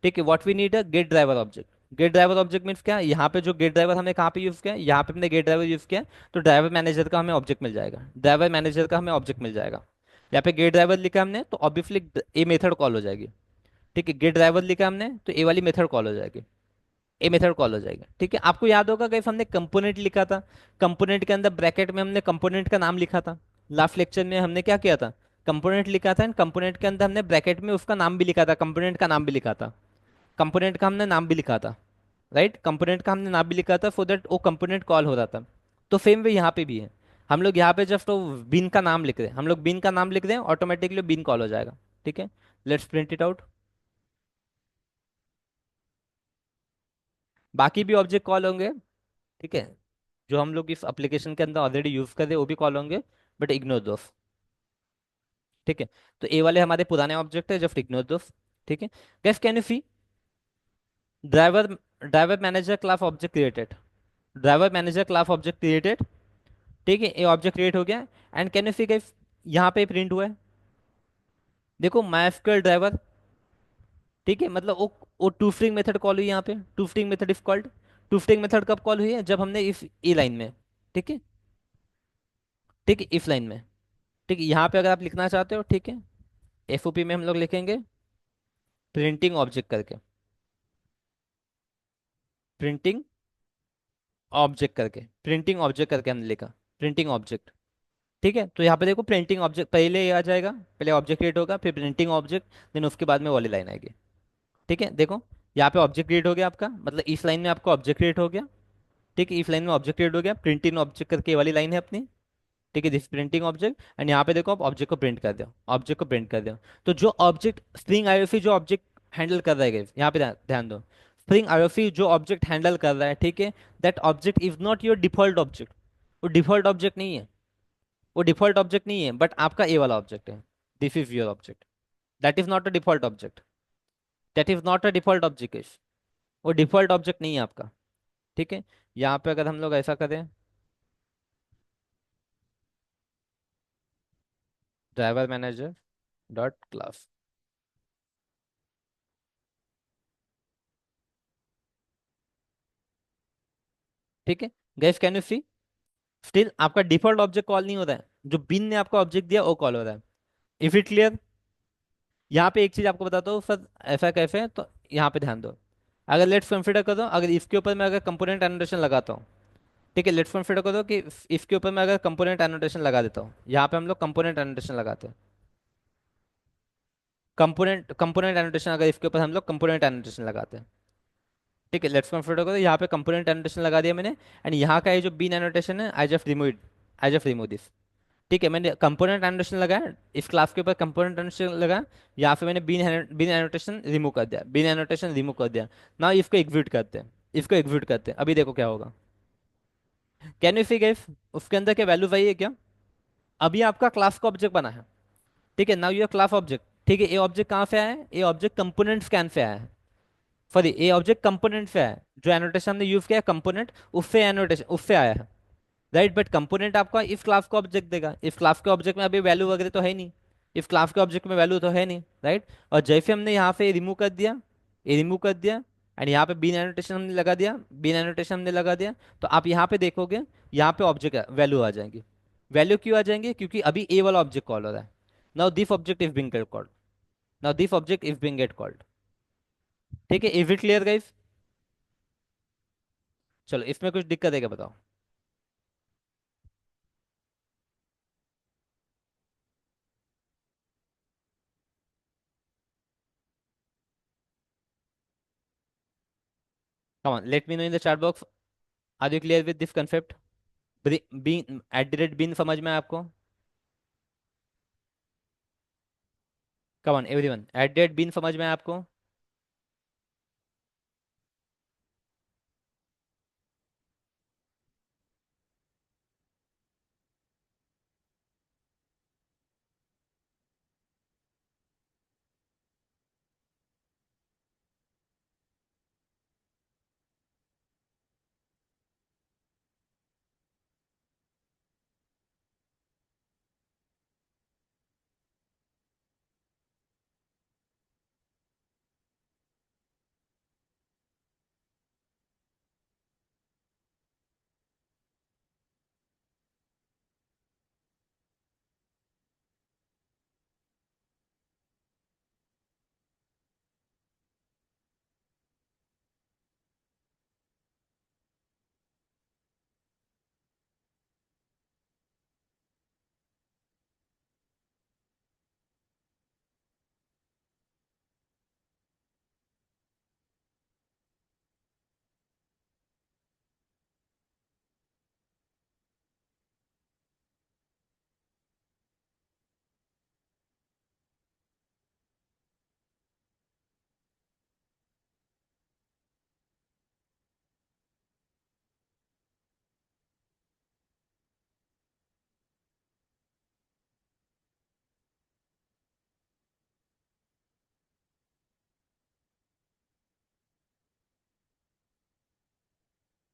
ठीक है, व्हाट वी नीड है get driver object, get driver object means क्या, यहाँ पे जो गेट ड्राइवर हमने कहाँ पे यूज किया, यहाँ पे हमने गेट ड्राइवर यूज किया, तो ड्राइवर मैनेजर का हमें ऑब्जेक्ट मिल जाएगा, ड्राइवर मैनेजर का हमें ऑब्जेक्ट मिल जाएगा। यहाँ पे गेट ड्राइवर लिखा हमने तो ऑब्वियसली ए मेथड कॉल हो जाएगी, ठीक है, गेट ड्राइवर लिखा हमने तो ए वाली मेथड कॉल हो जाएगी, ए मेथड कॉल हो जाएगा। ठीक है, आपको याद होगा गाइस हमने कंपोनेंट लिखा था, कंपोनेंट के अंदर ब्रैकेट में हमने कंपोनेंट का नाम लिखा था। लास्ट लेक्चर में हमने क्या किया था, कंपोनेंट लिखा था एंड कंपोनेंट के अंदर हमने ब्रैकेट में उसका नाम भी लिखा था, कंपोनेंट का नाम भी लिखा था, कंपोनेंट का हमने नाम भी लिखा था। राइट, कंपोनेंट का हमने नाम भी लिखा था, सो दैट वो कंपोनेंट कॉल हो रहा था। तो सेम वे यहाँ पे भी है, हम लोग यहाँ पे जस्ट वो बिन का नाम लिख रहे हैं, हम लोग बिन का नाम लिख रहे हैं, ऑटोमेटिकली बिन कॉल हो जाएगा। ठीक है, लेट्स प्रिंट इट आउट। बाकी भी ऑब्जेक्ट कॉल होंगे। ठीक है, जो हम लोग इस एप्लीकेशन के अंदर ऑलरेडी यूज कर रहे हैं वो भी कॉल होंगे, बट इग्नोर दोस। ठीक है, तो ए वाले हमारे पुराने ऑब्जेक्ट है, जस्ट इग्नोर दोस। ठीक है, guys can you see driver, driver manager class object created, driver manager class object created. ठीक है, ये ऑब्जेक्ट क्रिएट हो गया। And can you see guys यहाँ पे प्रिंट हुआ है, देखो माइस्क्वेल ड्राइवर। ठीक है, मतलब वो टू स्ट्रिंग मेथड कॉल हुई यहाँ पे, to string method if called. To string method कब कॉल हुई है, जब हमने इफ ई लाइन में। ठीक है, ठीक है, इफ लाइन में। ठीक है, यहाँ पे अगर आप लिखना चाहते हो, ठीक है, एफओपी में हम लोग लिखेंगे प्रिंटिंग ऑब्जेक्ट करके, प्रिंटिंग ऑब्जेक्ट करके, प्रिंटिंग ऑब्जेक्ट करके हमने लिखा, प्रिंटिंग ऑब्जेक्ट। ठीक है, तो यहाँ पे देखो प्रिंटिंग ऑब्जेक्ट पहले ये आ जाएगा, पहले ऑब्जेक्ट क्रिएट होगा, फिर प्रिंटिंग ऑब्जेक्ट, देन उसके बाद में वाली लाइन आएगी। ठीक है, देखो यहाँ पे ऑब्जेक्ट क्रिएट हो गया आपका, मतलब इस लाइन में आपका ऑब्जेक्ट क्रिएट हो गया। ठीक है, इस लाइन में ऑब्जेक्ट क्रिएट हो गया, प्रिंटिंग ऑब्जेक्ट करके ये वाली लाइन है अपनी। ठीक है, दिस प्रिंटिंग ऑब्जेक्ट, एंड यहाँ पे देखो आप ऑब्जेक्ट को प्रिंट कर दो, ऑब्जेक्ट को प्रिंट कर दो। तो जो ऑब्जेक्ट स्ट्रिंग आईओसी जो ऑब्जेक्ट हैंडल कर रहा है guys, यहाँ पे ध्यान ध्यान दो, स्ट्रिंग आईओसी जो ऑब्जेक्ट हैंडल कर रहा है, ठीक है, that object is not your default object. वो डिफॉल्ट ऑब्जेक्ट नहीं है, वो डिफॉल्ट ऑब्जेक्ट नहीं है, बट आपका ए वाला ऑब्जेक्ट है। This is your object, that is not a default object, that is not a default object. वो डिफॉल्ट ऑब्जेक्ट नहीं है आपका। ठीक है, यहाँ पे अगर हम लोग ऐसा करें, ड्राइवर मैनेजर डॉट क्लास। ठीक है, guys can you see still आपका डिफॉल्ट ऑब्जेक्ट कॉल नहीं हो रहा है, जो बिन ने आपको ऑब्जेक्ट दिया वो कॉल हो रहा है। इफ इट क्लियर, यहाँ पे एक चीज आपको बताता हूँ सर, ऐसा कैसे है, तो यहाँ पे ध्यान दो। अगर लेट्स कंसिडर करो, अगर इसके ऊपर मैं अगर कंपोनेंट एनोटेशन लगाता हूँ, ठीक है, लेट्स कंसिडर करो कि इसके ऊपर मैं अगर कंपोनेंट एनोटेशन लगा देता हूँ, यहाँ पे हम लोग कंपोनेंट एनोटेशन लगाते हैं, कंपोनेंट कंपोनेंट एनोटेशन, अगर इसके ऊपर हम लोग कंपोनेंट एनोटेशन लगाते हैं। ठीक है, लेट्स कंसिडर करो यहाँ पे कंपोनेंट एनोटेशन लगा दिया मैंने, एंड यहाँ का ये जो बीन एनोटेशन है, I just remove it, I just remove this. ठीक है, मैंने कंपोनेंट एनोटेशन लगाया, इस क्लास के ऊपर कंपोनेंट एनोटेशन लगा, यहाँ पे मैंने बीन एनोटेशन रिमूव कर दिया, बीन एनोटेशन रिमूव कर दिया। ना इसको एग्जीक्यूट करते हैं, इसको एग्जीक्यूट करते हैं, अभी देखो क्या होगा। कैन यू सी गाइस उसके अंदर क्या वैल्यू वही है क्या, अभी आपका क्लास का ऑब्जेक्ट बना है। ठीक है, नाउ योर क्लास ऑब्जेक्ट। ठीक है, ये ऑब्जेक्ट कहाँ से आया है, ये ऑब्जेक्ट कंपोनेंट स्कैन से आया है, सॉरी ये ऑब्जेक्ट कंपोनेंट से आया है, जो एनोटेशन हमने यूज किया कंपोनेंट, उससे एनोटेशन उससे आया है। राइट, बट कंपोनेंट आपका इस क्लास का ऑब्जेक्ट देगा, इस क्लास के ऑब्जेक्ट में अभी वैल्यू वगैरह तो है नहीं, इस क्लास के ऑब्जेक्ट में वैल्यू तो है नहीं। राइट, और जैसे हमने यहाँ पे रिमूव कर दिया, ये रिमूव कर दिया, एंड यहाँ पे बीन एनोटेशन हमने लगा दिया, बीन एनोटेशन हमने लगा दिया, तो आप यहाँ पे देखोगे, यहाँ पे ऑब्जेक्ट वैल्यू आ जाएंगी। वैल्यू क्यों आ जाएंगे, क्योंकि अभी ए वाला ऑब्जेक्ट कॉल हो रहा है। Now this object is being gate called, now this object is being gate called. ठीक है, इज इट क्लियर गाइस। चलो इसमें कुछ दिक्कत है क्या बताओ। Come on let me know in the chat box, are you clear with this concept. Bean at the rate bean समझ में आया आपको। Come on everyone, at the rate bean समझ में आया आपको।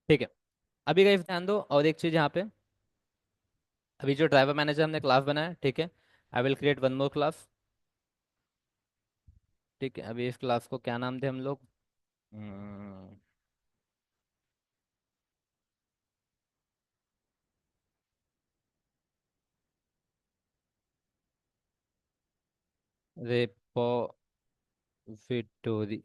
ठीक है। अभी गाइस ध्यान दो और एक चीज यहाँ पे। अभी जो ड्राइवर मैनेजर हमने क्लास बनाया, ठीक है, I will create one more class. ठीक है, अभी इस क्लास को क्या नाम दे हम लोग? रेपोजिटोरी।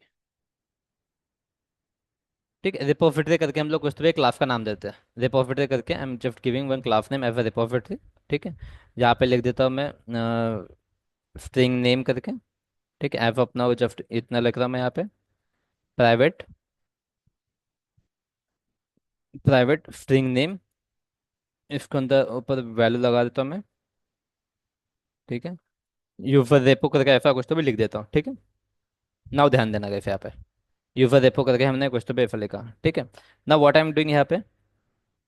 ठीक है, रिपोजिटरी करके हम लोग कुछ तो एक क्लास का नाम देते हैं। रिपोजिटरी करके I am just giving one class name as a repository. ठीक है, यहाँ पे लिख देता हूँ मैं स्ट्रिंग नेम करके। ठीक है, एव अपना वो जस्ट इतना लिख रहा हूँ मैं यहाँ पे। प्राइवेट, प्राइवेट स्ट्रिंग नेम, इसको अंदर ऊपर वैल्यू लगा देता हूँ मैं। ठीक है, यूजर रेपो करके ऐसा कुछ तो भी लिख देता हूँ। ठीक है, नाउ ध्यान देना कैसे यहाँ पे यूजर रेपो करके हमने कुछ तो भी ऐसा लिखा। ठीक है, ना व्हाट आई एम डूइंग यहाँ पे,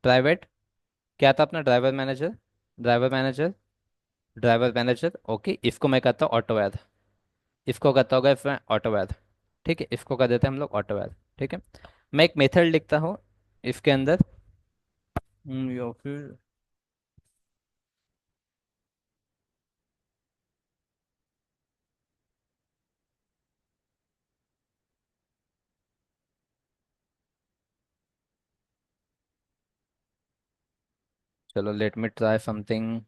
प्राइवेट क्या था अपना, driver manager, driver manager, driver manager. Okay, इसको मैं कहता हूँ ऑटोवैद, इसको कहता होगा इसमें ऑटोवैद। ठीक है, इसको कह देते हैं हम लोग ऑटोवैद। ठीक है, मैं एक मेथड लिखता हूँ इसके अंदर। या फिर चलो let me try something.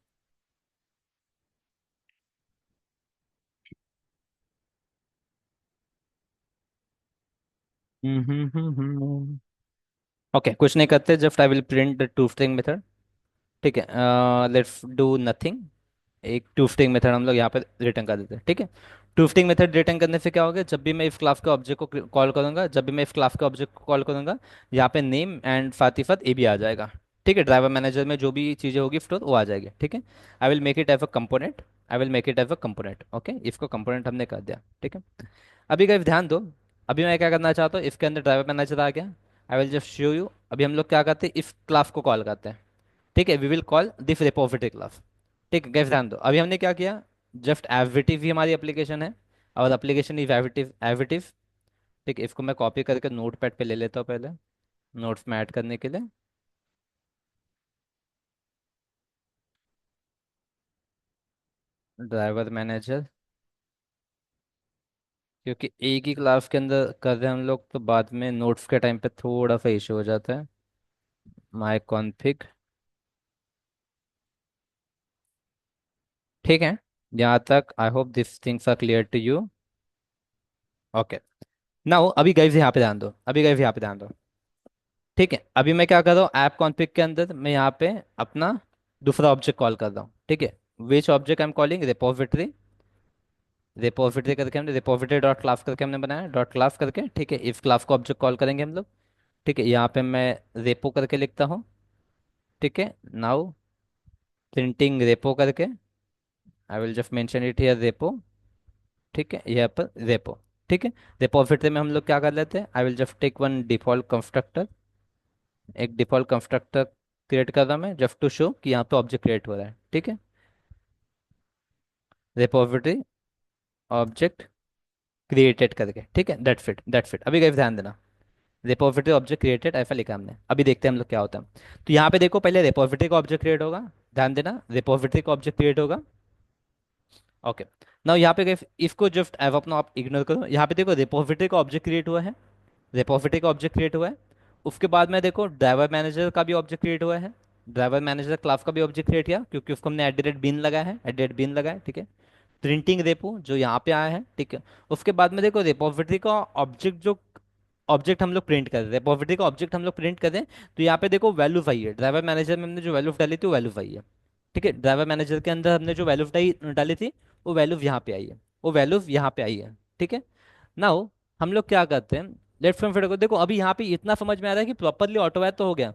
Okay, कुछ नहीं करते, just I will print to string method. ठीक है, लेट्स डू नथिंग। एक टू स्ट्रिंग मेथड हम लोग यहाँ पे रिटर्न कर देते हैं। ठीक है, टू स्ट्रिंग मेथड रिटर्न करने से क्या होगा, जब भी मैं इस क्लास के ऑब्जेक्ट को कॉल करूंगा, जब भी मैं इस क्लास के ऑब्जेक्ट को कॉल करूंगा, यहाँ पे नेम एंड साथ ही साथ ए भी आ जाएगा। ठीक है, ड्राइवर मैनेजर में जो भी चीज़ें होगी स्टोर वो आ जाएगी। ठीक है, I will make it as a component, I will make it as a component. Okay, इसको कंपोनेंट हमने कर दिया। ठीक है, अभी का ध्यान दो। अभी मैं क्या करना चाहता हूँ, इसके अंदर ड्राइवर मैनेजर आ गया। आई विल जस्ट शो यू, अभी हम लोग क्या करते हैं, इस क्लास को कॉल करते हैं। ठीक है, we will call this repository class. ठीक है गाइस, ध्यान दो, अभी हमने क्या किया, जस्ट एविटिव ही हमारी एप्लीकेशन है, और एप्लीकेशन इज एविटिव एविटिव। ठीक है, इसको मैं कॉपी करके नोट पैड पे ले लेता हूँ पहले, नोट्स में ऐड करने के लिए। ड्राइवर मैनेजर, क्योंकि एक ही क्लास के अंदर कर रहे हैं हम लोग, तो बाद में नोट्स के टाइम पे थोड़ा सा इशू हो जाता है। My config. ठीक है, यहाँ तक I hope this things are clear to you. Okay, now अभी गाइस यहाँ पे ध्यान दो, अभी गाइस यहाँ पे ध्यान दो। ठीक है, अभी मैं क्या कर रहा हूँ, ऐप कॉन्फ़िग के अंदर मैं यहाँ पे अपना दूसरा ऑब्जेक्ट कॉल कर रहा हूँ। ठीक है, which object I am calling, repository. Repository करके हमने रिपोजिटरी डॉट क्लास करके हमने बनाया, डॉट क्लास करके। ठीक है, इस क्लास को ऑब्जेक्ट कॉल करेंगे हम लोग। ठीक है, यहाँ पे मैं रेपो करके लिखता हूँ। ठीक है, नाउ प्रिंटिंग रेपो करके, आई will just mention it here repo. ठीक है, यहाँ पर रेपो। ठीक है, रिपोजिटरी में हम लोग क्या कर लेते हैं, I will just take one default constructor, एक डिफॉल्ट कंस्ट्रक्टर क्रिएट कर रहा हूं मैं जस्ट टू शो कि यहाँ पे ऑब्जेक्ट क्रिएट हो रहा है। ठीक है, रिपोजिटरी ऑब्जेक्ट क्रिएटेड करके। ठीक है, दैट्स इट, दैट्स इट। अभी गाइस ध्यान देना, रिपोजिटरी ऑब्जेक्ट क्रिएटेड ऐसा लिखा हमने। अभी देखते हैं हम लोग क्या होता है। तो यहाँ पे देखो, पहले रिपोजिटरी का ऑब्जेक्ट क्रिएट होगा। ध्यान देना, रिपोजिटरी का ऑब्जेक्ट क्रिएट होगा। ओके, नाउ यहाँ पे guys, इसको जस्ट एव अपना आप इग्नोर करो। यहाँ पे देखो, रिपोजिटरी का ऑब्जेक्ट क्रिएट हुआ है, रिपोजिटरी का ऑब्जेक्ट क्रिएट हुआ है। उसके बाद में देखो, ड्राइवर मैनेजर का भी ऑब्जेक्ट क्रिएट हुआ है, ड्राइवर मैनेजर क्लास का भी ऑब्जेक्ट क्रिएट किया, क्योंकि उसको हमने @bin लगाया है, @bin लगाया है। ठीक है, प्रिंटिंग रेपो जो यहाँ पे आया है। ठीक है, उसके बाद में देखो, रिपोजिटरी का ऑब्जेक्ट जो ऑब्जेक्ट हम लोग प्रिंट कर रहे हैं, रिपोजिटरी का ऑब्जेक्ट हम लोग प्रिंट कर रहे हैं, तो यहाँ पे देखो वैल्यू आई है, ड्राइवर मैनेजर में हमने जो वैल्यू डाली थी वो वैल्यू आई है। ठीक है, ड्राइवर मैनेजर के अंदर हमने जो वैल्यू डाली थी वो वैल्यू यहाँ पे आई है, वो वैल्यू यहाँ पे आई है। ठीक है, नाउ हम लोग क्या करते हैं, लेफ्ट फ्रॉम फिट को देखो, अभी यहाँ पे इतना समझ में आ रहा है कि प्रॉपरली ऑटोवैट तो हो गया।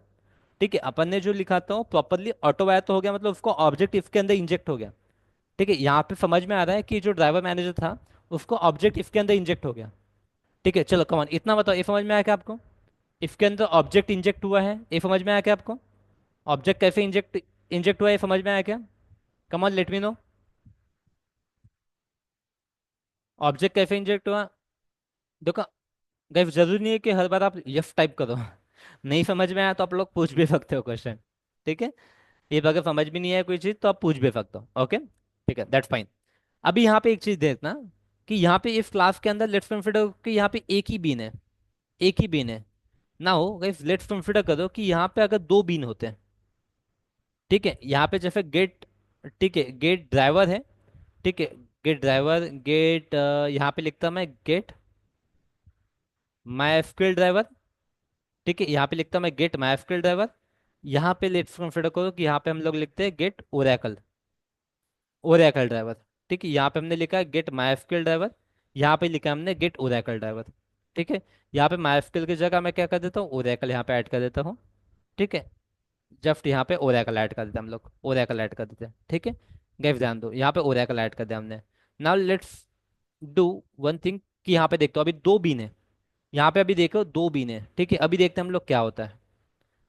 ठीक है, अपन ने जो लिखा था प्रॉपरली ऑटोवैट तो हो गया, मतलब उसको ऑब्जेक्ट इसके अंदर इंजेक्ट हो गया। ठीक है, यहाँ पे समझ में आ रहा है कि जो ड्राइवर मैनेजर था उसको ऑब्जेक्ट इसके अंदर इंजेक्ट हो गया। ठीक है, चलो कमान इतना बताओ, ये समझ में आया क्या आपको, इसके अंदर ऑब्जेक्ट इंजेक्ट हुआ है, ये समझ में आया क्या आपको, ऑब्जेक्ट कैसे इंजेक्ट इंजेक्ट हुआ है, ये समझ में आया क्या? कमान लेट मी नो, ऑब्जेक्ट कैसे इंजेक्ट हुआ। देखो गाइस, जरूरी नहीं है कि हर बार आप यस टाइप करो। नहीं समझ में आया तो आप लोग पूछ भी सकते हो क्वेश्चन, ठीक है। ये अगर समझ भी नहीं आया कोई चीज़ तो आप पूछ भी सकते हो, ओके, ठीक है, दैट्स फाइन। अभी यहाँ पे एक चीज़ देखना कि यहाँ पे इस क्लास के अंदर लेट्स कंसिडर कि यहाँ पे एक ही बीन है, एक ही बीन है। ना हो गाइस, लेट्स कंसिडर करो कि यहाँ पे अगर दो बीन होते हैं, ठीक है, यहाँ पे जैसे गेट, ठीक है, गेट ड्राइवर है, ठीक है, गेट ड्राइवर, गेट यहाँ पे लिखता मैं गेट माई एसक्यूएल ड्राइवर, ठीक है, यहाँ पे लिखता मैं गेट माई एसक्यूएल ड्राइवर। यहाँ पे लेट्स कंसिडर करो कि यहाँ पे हम लोग लिखते हैं गेट ओरेकल, ओरेकल ड्राइवर, ठीक है, यहाँ पे हमने लिखा है गेट माई एसक्यूएल ड्राइवर, यहाँ पे लिखा है हमने गेट ओरेकल ड्राइवर, ठीक है। यहाँ पे माई एसक्यूएल की जगह मैं क्या कर देता हूँ, ओरेकल यहाँ पे ऐड कर देता हूँ, ठीक है। जस्ट यहाँ पे ओरेकल ऐड कर देते हैं हम लोग, ओरेकल ऐड कर देते हैं, ठीक है। गाइस ध्यान दो, यहाँ पे ओरेकल ऐड कर दिया हमने। Now let's do one thing कि यहाँ पे देखते हो अभी दो बीन है, यहाँ पे अभी देखो दो बीन है, ठीक है। अभी देखते हैं हम लोग क्या होता है,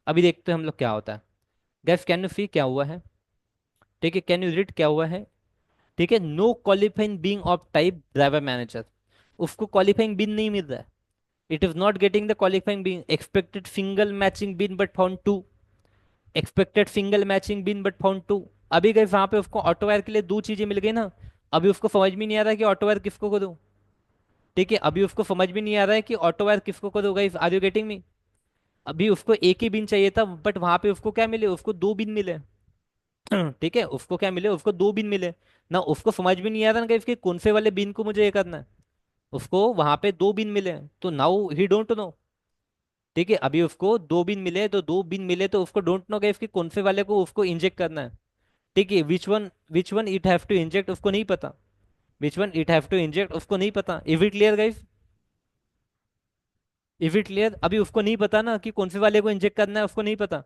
अभी देखते हैं हम लोग क्या होता है। गैस कैन यू सी क्या हुआ है, ठीक है, कैन यू रीड क्या हुआ है, ठीक है। No qualifying being of type driver manager, उसको क्वालिफाइंग बीन नहीं मिल रहा है। It is not getting the qualifying bean, expected single matching bean but found two, expected single matching bean but found two. अभी गए वहां पे उसको ऑटो वायर के लिए दो चीजें मिल गई ना, अभी उसको समझ में नहीं आ रहा है कि ऑटो वायर किसको करूँ, ठीक है, अभी उसको समझ में नहीं आ रहा है कि ऑटो वायर किसको करूँ। Guys are you getting me? अभी उसको एक ही बिन चाहिए था बट वहां पे उसको क्या मिले, उसको दो बिन मिले। ठीक है, उसको क्या मिले, उसको दो बिन मिले ना, उसको समझ में नहीं आ रहा ना कि इसके कौन से वाले बिन को मुझे ये करना है। उसको वहां पे दो बिन मिले तो नाउ ही डोंट नो, ठीक है, अभी उसको दो बिन मिले तो दो बिन मिले तो उसको डोंट नो कि इसके कौन से वाले को उसको इंजेक्ट करना है, ठीक है। Which one it have to inject उसको नहीं पता, which one it have to inject उसको नहीं पता। Is it clear guys? Is it clear? अभी उसको नहीं पता ना कि कौन से वाले को इंजेक्ट करना है, उसको नहीं पता,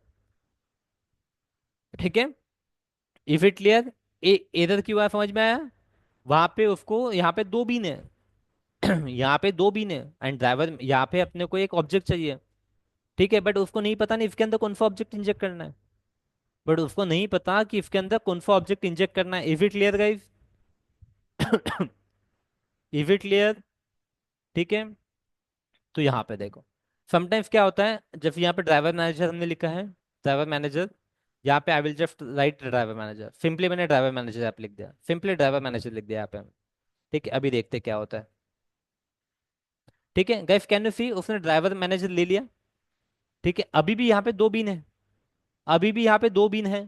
ठीक है। Is it clear? एरर क्यों आया समझ में आया? वहां पे उसको यहाँ पे दो बीन है, यहाँ पे दो बीन है एंड ड्राइवर यहाँ पे अपने को एक ऑब्जेक्ट चाहिए, ठीक है, बट उसको नहीं पता नहीं इसके अंदर कौन सा ऑब्जेक्ट इंजेक्ट करना है, बट उसको नहीं पता कि इसके अंदर कौन सा ऑब्जेक्ट इंजेक्ट करना है। Is it clear guys? Is it clear? ठीक है। तो यहाँ पे देखो, समटाइम्स क्या होता है जब यहाँ पे ड्राइवर मैनेजर हमने लिखा है, ड्राइवर मैनेजर, यहाँ पे आई will just right driver manager, simply मैंने ड्राइवर मैनेजर यहाँ पे लिख दिया, सिंपली ड्राइवर मैनेजर लिख दिया यहाँ पे, ठीक है। अभी देखते क्या होता है, ठीक है गाइस, कैन यू सी उसने ड्राइवर मैनेजर ले लिया, ठीक है। अभी भी यहाँ पे दो बीन है, अभी भी यहाँ पे दो बीन है,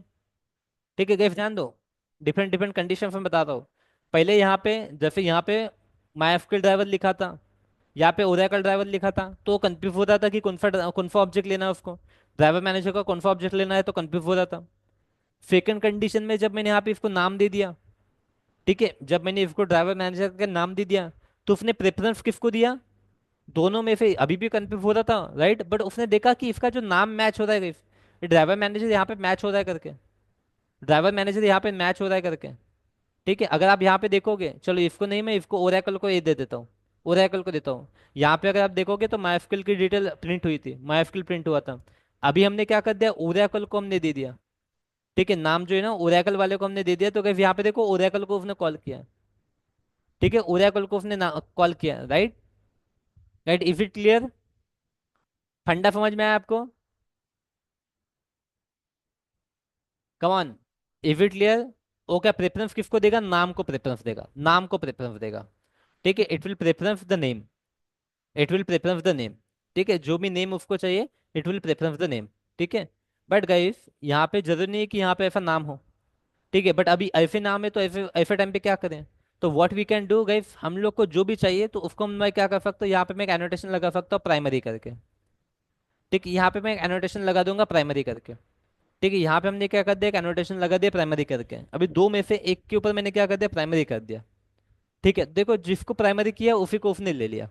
ठीक है गाइस, ध्यान दो, डिफरेंट डिफरेंट कंडीशन में बताता हूँ। पहले यहाँ पे जैसे यहाँ पे माई ड्राइवर लिखा था, यहाँ पे ओरेकल ड्राइवर लिखा था, तो कंफ्यूज हो रहा था कि कौन सा ऑब्जेक्ट लेना है उसको, ड्राइवर मैनेजर का कौन सा ऑब्जेक्ट लेना है, तो कंफ्यूज हो रहा था। सेकंड कंडीशन में जब मैंने यहाँ पे इसको नाम दे दिया, ठीक है, जब मैंने इसको ड्राइवर मैनेजर का नाम दे दिया तो उसने प्रेफरेंस किसको दिया, दोनों में से अभी भी कंफ्यूज हो रहा था, राइट, बट उसने देखा कि इसका जो नाम मैच हो रहा है, ड्राइवर मैनेजर यहाँ पे मैच हो रहा है करके, ड्राइवर मैनेजर यहाँ पे मैच हो रहा है करके, ठीक है। अगर आप यहाँ पे देखोगे, चलो इसको नहीं, मैं इसको ओरेकल को ये दे देता हूँ, ओरेकल को देता हूँ। यहाँ पे अगर आप देखोगे तो माइस्क्ल की डिटेल प्रिंट हुई थी, माइस्क्ल प्रिंट हुआ था। अभी हमने क्या कर दिया, ओरेकल को हमने दे दिया, ठीक है, नाम जो है ना ओरेकल वाले को हमने दे दिया, तो अगर यहाँ पे देखो ओरेकल को उसने कॉल किया, ठीक है, ओरेकल को उसने कॉल किया, right, right, is it clear? फंडा समझ में आया आपको? Come on, is it clear? Okay, preference किसको देगा, नाम को प्रेफरेंस देगा, नाम को प्रेफरेंस देगा, ठीक है, it will preference the name, it will preference the name, ठीक है, जो भी नेम उसको चाहिए it will preference the name, ठीक है। बट गाइस यहाँ पे जरूरी नहीं है कि यहाँ पे ऐसा नाम हो, ठीक है, बट अभी ऐसे नाम है तो ऐसे ऐसे टाइम पे क्या करें, तो what we can do guys, हम लोग को जो भी चाहिए तो उसको मैं क्या कर सकता हूँ, यहाँ पे मैं एक एनोटेशन लगा सकता हूँ प्राइमरी करके, ठीक है, यहाँ पे मैं एक एनोटेशन लगा दूंगा प्राइमरी करके, ठीक है। यहाँ पे हमने क्या कर दिया, एक एनोटेशन लगा दिया प्राइमरी करके, अभी दो में से एक के ऊपर मैंने क्या कर दिया, प्राइमरी कर दिया, ठीक है। देखो जिसको प्राइमरी किया उसी को उसने ले लिया,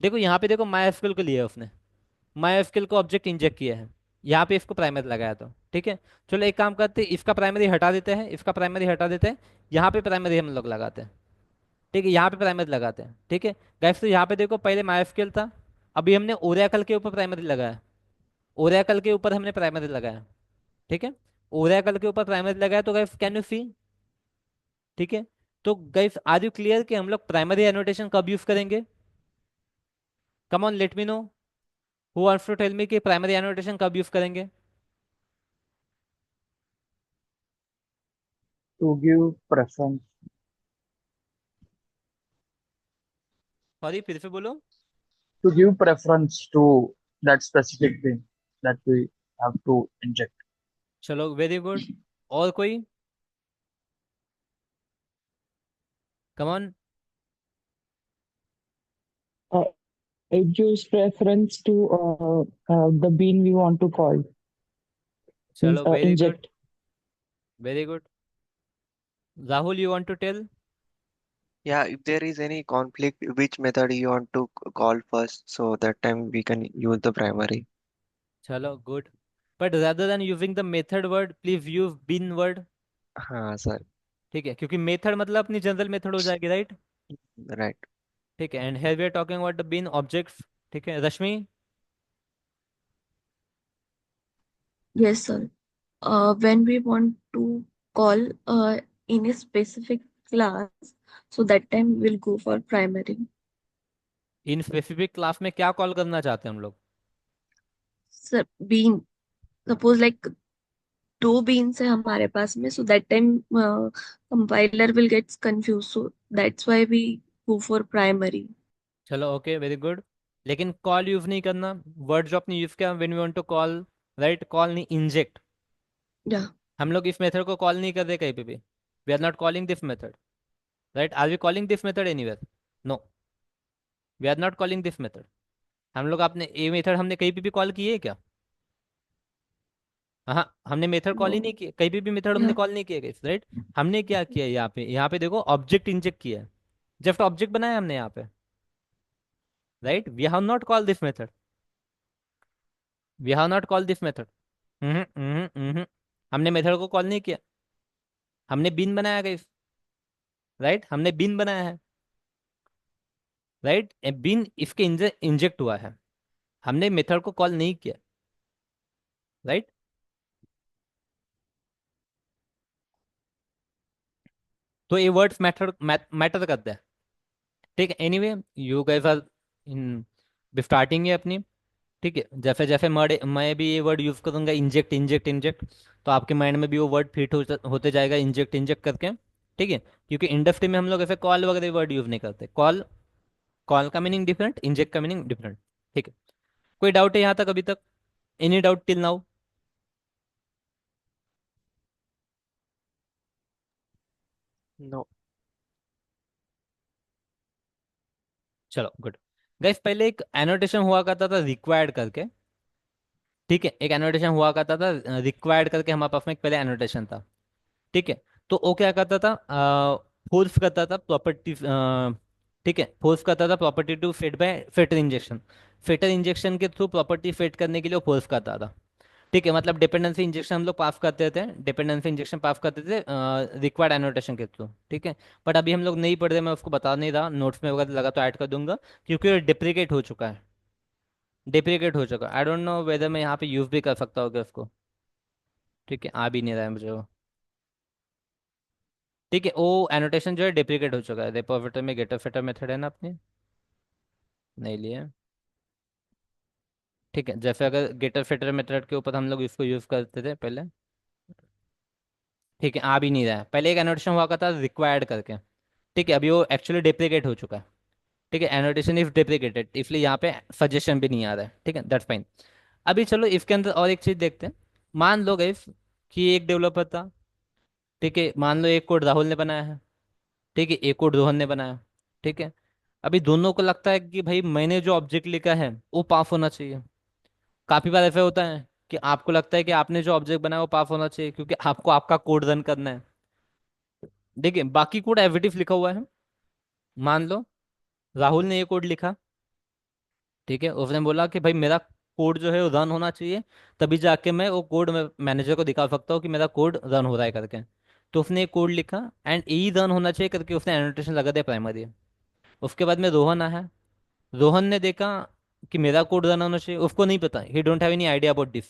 देखो यहाँ पे देखो माई एसक्यूएल को लिया उसने, माई एसक्यूएल को ऑब्जेक्ट इंजेक्ट किया है, यहाँ पे इसको प्राइमरी लगाया था, ठीक है। चलो एक काम करते हैं, इसका प्राइमरी हटा देते हैं, इसका प्राइमरी हटा देते हैं, यहाँ पे प्राइमरी हम लोग लगाते हैं, ठीक है, यहाँ पे प्राइमरी लगाते हैं, ठीक है। गाइस तो यहाँ पे देखो पहले माई एसक्यूएल था, अभी हमने ओरेकल के ऊपर प्राइमरी लगाया, ओरेकल के ऊपर हमने प्राइमरी लगाया, ठीक है, ओरेकल के ऊपर प्राइमरी लगाया, तो गाइस कैन यू सी, ठीक है। तो गाइस आर यू क्लियर कि हम लोग प्राइमरी एनोटेशन कब यूज करेंगे? Come on let me know, who wants to tell me कि प्राइमरी एनोटेशन कब यूज करेंगे? To give preference, सॉरी, फिर से बोलो। to give preference to that specific thing that we have to inject. चलो, very good. और कोई? Come on. Uh, it gives preference to the bean we want to call, means चलो, very good, inject. Very good. Rahul, you want to tell? Yeah, if there is any conflict, which method you want to call first, so that time we can use the primary. चलो, good. But rather than using the method word, please use bin word। हाँ sir. ठीक है, क्योंकि method मतलब अपनी general method हो जाएगी, right? Right. ठीक है, and here we are talking about the bin objects। ठीक है, रश्मि। Yes, sir. When we want to call in a specific class, so that time we'll go for primary. In specific class में क्या call करना चाहते हैं हम लोग? Sir, bean. Suppose like दो beans है हमारे पास में, so that time compiler will get confused. So that's why we go for primary. चलो, ओके, वेरी गुड। लेकिन कॉल यूज नहीं करना। वर्ड जो आपने यूज किया when we want to call, right? Call नहीं, इंजेक्ट। Yeah. हम लोग इस मेथड को कॉल नहीं कर रहे कहीं पे भी। We are not calling this method, right? Are we calling this method anywhere? No, we are not calling this method. हम लोग आपने ये मेथड हमने कहीं पे भी कॉल किए है क्या? हाँ, हमने मेथड कॉल ही नहीं No. किया कहीं पे भी, मेथड हमने Yeah. कॉल नहीं किया गाइस, राइट? हमने क्या किया यहाँ पे? यहाँ पे देखो, ऑब्जेक्ट इंजेक्ट किया है। जस्ट ऑब्जेक्ट बनाया हमने यहाँ पे, right? We have not call this method, we have not call this method. हमने मेथड को कॉल नहीं किया, हमने बिन बनाया गाइस, राइट? हमने बिन बनाया है, राइट? बिन इसके इंजेक्ट हुआ है, हमने मेथड को कॉल नहीं किया, राइट? तो ये वर्ड्स मैटर मैटर करते हैं। ठीक है, anyway, you guys are in starting है अपनी। ठीक है, जैसे जैसे मैं भी ये वर्ड यूज करूंगा, इंजेक्ट इंजेक्ट इंजेक्ट, तो आपके माइंड में भी वो वर्ड फिट होते जाएगा, इंजेक्ट इंजेक्ट करके। ठीक है, क्योंकि इंडस्ट्री में हम लोग ऐसे कॉल वगैरह वर्ड यूज नहीं करते। कॉल, कॉल का मीनिंग डिफरेंट, इंजेक्ट का मीनिंग डिफरेंट। ठीक है, कोई डाउट है यहाँ तक अभी तक? Any doubt till now? No. चलो, गुड। गाइस, पहले एक एनोटेशन हुआ करता था रिक्वायर्ड करके। ठीक है, एक एनोटेशन हुआ करता था रिक्वायर्ड करके, हमारे पास में एक पहले एनोटेशन था। ठीक है, तो वो क्या करता था? फोर्स करता था प्रॉपर्टी। ठीक है, फोर्स करता था property to fit by fitter injection. Fitter injection के थ्रू प्रॉपर्टी फिट करने के लिए वो फोर्स करता था। ठीक है, मतलब डिपेंडेंसी इंजेक्शन हम लोग पास करते थे, डिपेंडेंसी इंजेक्शन पास करते थे रिक्वायर्ड एनोटेशन के थ्रू। ठीक है, बट अभी हम लोग नहीं पढ़ रहे, मैं उसको बता नहीं रहा, नोट्स में वगैरह लगा तो ऐड कर दूंगा, क्योंकि डिप्रिकेट हो चुका है, डिप्रिकेट हो चुका है। आई डोंट नो वेदर मैं यहाँ पे यूज भी कर सकता होगा उसको। ठीक है, आ भी नहीं रहा है मुझे वो। ठीक है, वो एनोटेशन जो है डिप्रिकेट हो चुका है। रेपोजिटरी में गेटर फिटर मेथड है ना अपने, नहीं लिए। ठीक है, जैसे अगर गेटर फिटर मेथड के ऊपर हम लोग इसको यूज करते थे पहले। ठीक है, आ भी नहीं रहा है। पहले एक एनोटेशन हुआ करता था रिक्वायर्ड करके। ठीक है, अभी वो एक्चुअली डिप्रिकेट हो चुका है। ठीक है, एनोटेशन इफ डिप्रिकेटेड, इसलिए यहाँ पे सजेशन भी नहीं आ रहा है। ठीक है, दैट्स फाइन। अभी चलो इसके अंदर और एक चीज देखते हैं। मान लो गाइस कि एक डेवलपर था। ठीक है, मान लो एक कोड राहुल ने बनाया है, ठीक है, एक कोड रोहन ने बनाया। ठीक है, अभी दोनों को लगता है कि भाई मैंने जो ऑब्जेक्ट लिखा है वो पास होना चाहिए। काफी बार ऐसा होता है कि आपको लगता है कि आपने जो ऑब्जेक्ट बनाया वो पास होना चाहिए, क्योंकि आपको आपका कोड रन करना है। देखिए, बाकी कोड एविटिव लिखा हुआ है। मान लो राहुल ने ये कोड लिखा। ठीक है, उसने बोला कि भाई मेरा कोड जो है वो रन होना चाहिए, तभी जाके मैं वो कोड में मैनेजर को दिखा सकता हूँ कि मेरा कोड रन हो रहा है करके। तो उसने कोड लिखा, एंड यही रन होना चाहिए करके उसने एनोटेशन लगा दिया प्राइमरी। उसके बाद में रोहन आया। रोहन ने देखा कि मेरा कोड रन होना चाहिए, उसको नहीं पता, ही don't have any idea about this,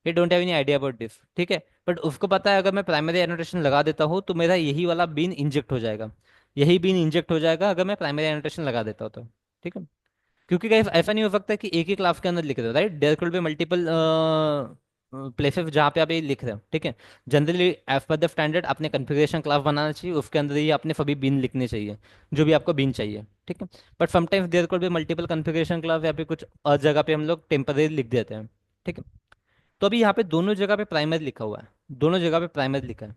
he don't have any idea about this. ठीक है, बट उसको पता है अगर मैं प्राइमरी एनोटेशन लगा देता हूँ तो मेरा यही वाला बीन इंजेक्ट हो जाएगा, यही बीन इंजेक्ट हो जाएगा अगर मैं प्राइमरी एनोटेशन लगा देता हूँ तो। ठीक है, क्योंकि गाइस ऐसा नहीं हो सकता कि एक ही क्लास के अंदर लिख रहे हो, right? There could be multiple places जहाँ पे आप ये लिख रहे हो, ठीक है? Generally as per the standard अपने कॉन्फ़िगरेशन क्लास बनाना चाहिए, उसके अंदर ही अपने सभी बीन लिखने चाहिए, जो भी आपको बीन चाहिए, ठीक है? But sometimes there could be multiple configuration class, या फिर कुछ और जगह पे हम लोग टेम्परेरी लिख देते हैं, ठीक है? तो अभी यहाँ पे दोनों जगह पे प्राइमरी लिखा हुआ है, दोनों जगह पे प्राइमरी लिखा है,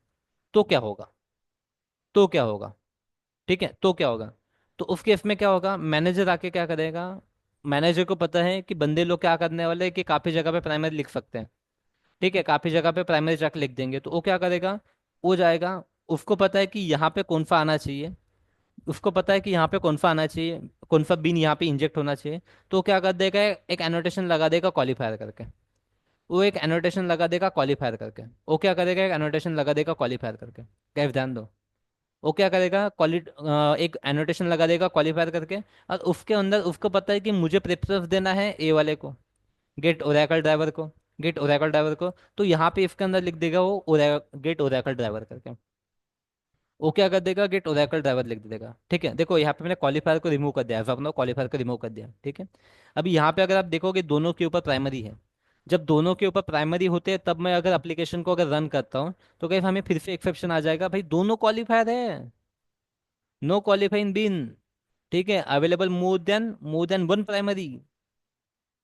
तो क्या होगा? तो क्या होगा? ठीक है, तो क्या होगा? तो उस केस में क्या होगा, मैनेजर आके क्या करेगा? मैनेजर को पता है कि बंदे लोग क्या करने वाले हैं कि काफी जगह पे प्राइमरी लिख सकते हैं, ठीक है? काफी जगह पे प्राइमरी जाके लिख देंगे, तो वो क्या करेगा? वो जाएगा, उसको पता है कि यहाँ पे कौन सा आना चाहिए, उसको पता है कि यहाँ पे कौन सा आना चाहिए, कौन सा बिन यहाँ पे इंजेक्ट होना चाहिए, तो वो क्या कर देगा, एक एनोटेशन लगा देगा क्वालिफायर करके। वो एक एनोटेशन लगा देगा क्वालिफायर करके। वो क्या करेगा, एक एनोटेशन लगा देगा क्वालिफायर करके। क्या ध्यान दो, वो क्या करेगा, एक एनोटेशन लगा देगा क्वालिफायर करके, और उसके अंदर उसको पता है कि मुझे प्रेफरेंस देना है ए वाले को, गेट ओरेकल ड्राइवर को, गेट ओरेकल ड्राइवर को। तो यहाँ पे इसके अंदर लिख देगा वो गेट ओरेकल ड्राइवर करके। वो क्या कर देगा, गेट ओरेकल ड्राइवर लिख देगा, ठीक है? देखो यहाँ पे मैंने क्वालिफायर को रिमूव कर दिया, अपना क्वालिफायर को रिमूव कर दिया, ठीक है? अभी यहाँ पे अगर आप देखोगे दोनों के ऊपर प्राइमरी है, जब दोनों के ऊपर प्राइमरी होते हैं तब मैं अगर एप्लीकेशन को अगर रन करता हूँ, तो कहीं हमें फिर से एक्सेप्शन आ जाएगा, भाई दोनों क्वालिफायर है, नो क्वालिफाइंग बिन, ठीक है? Available more than one primary,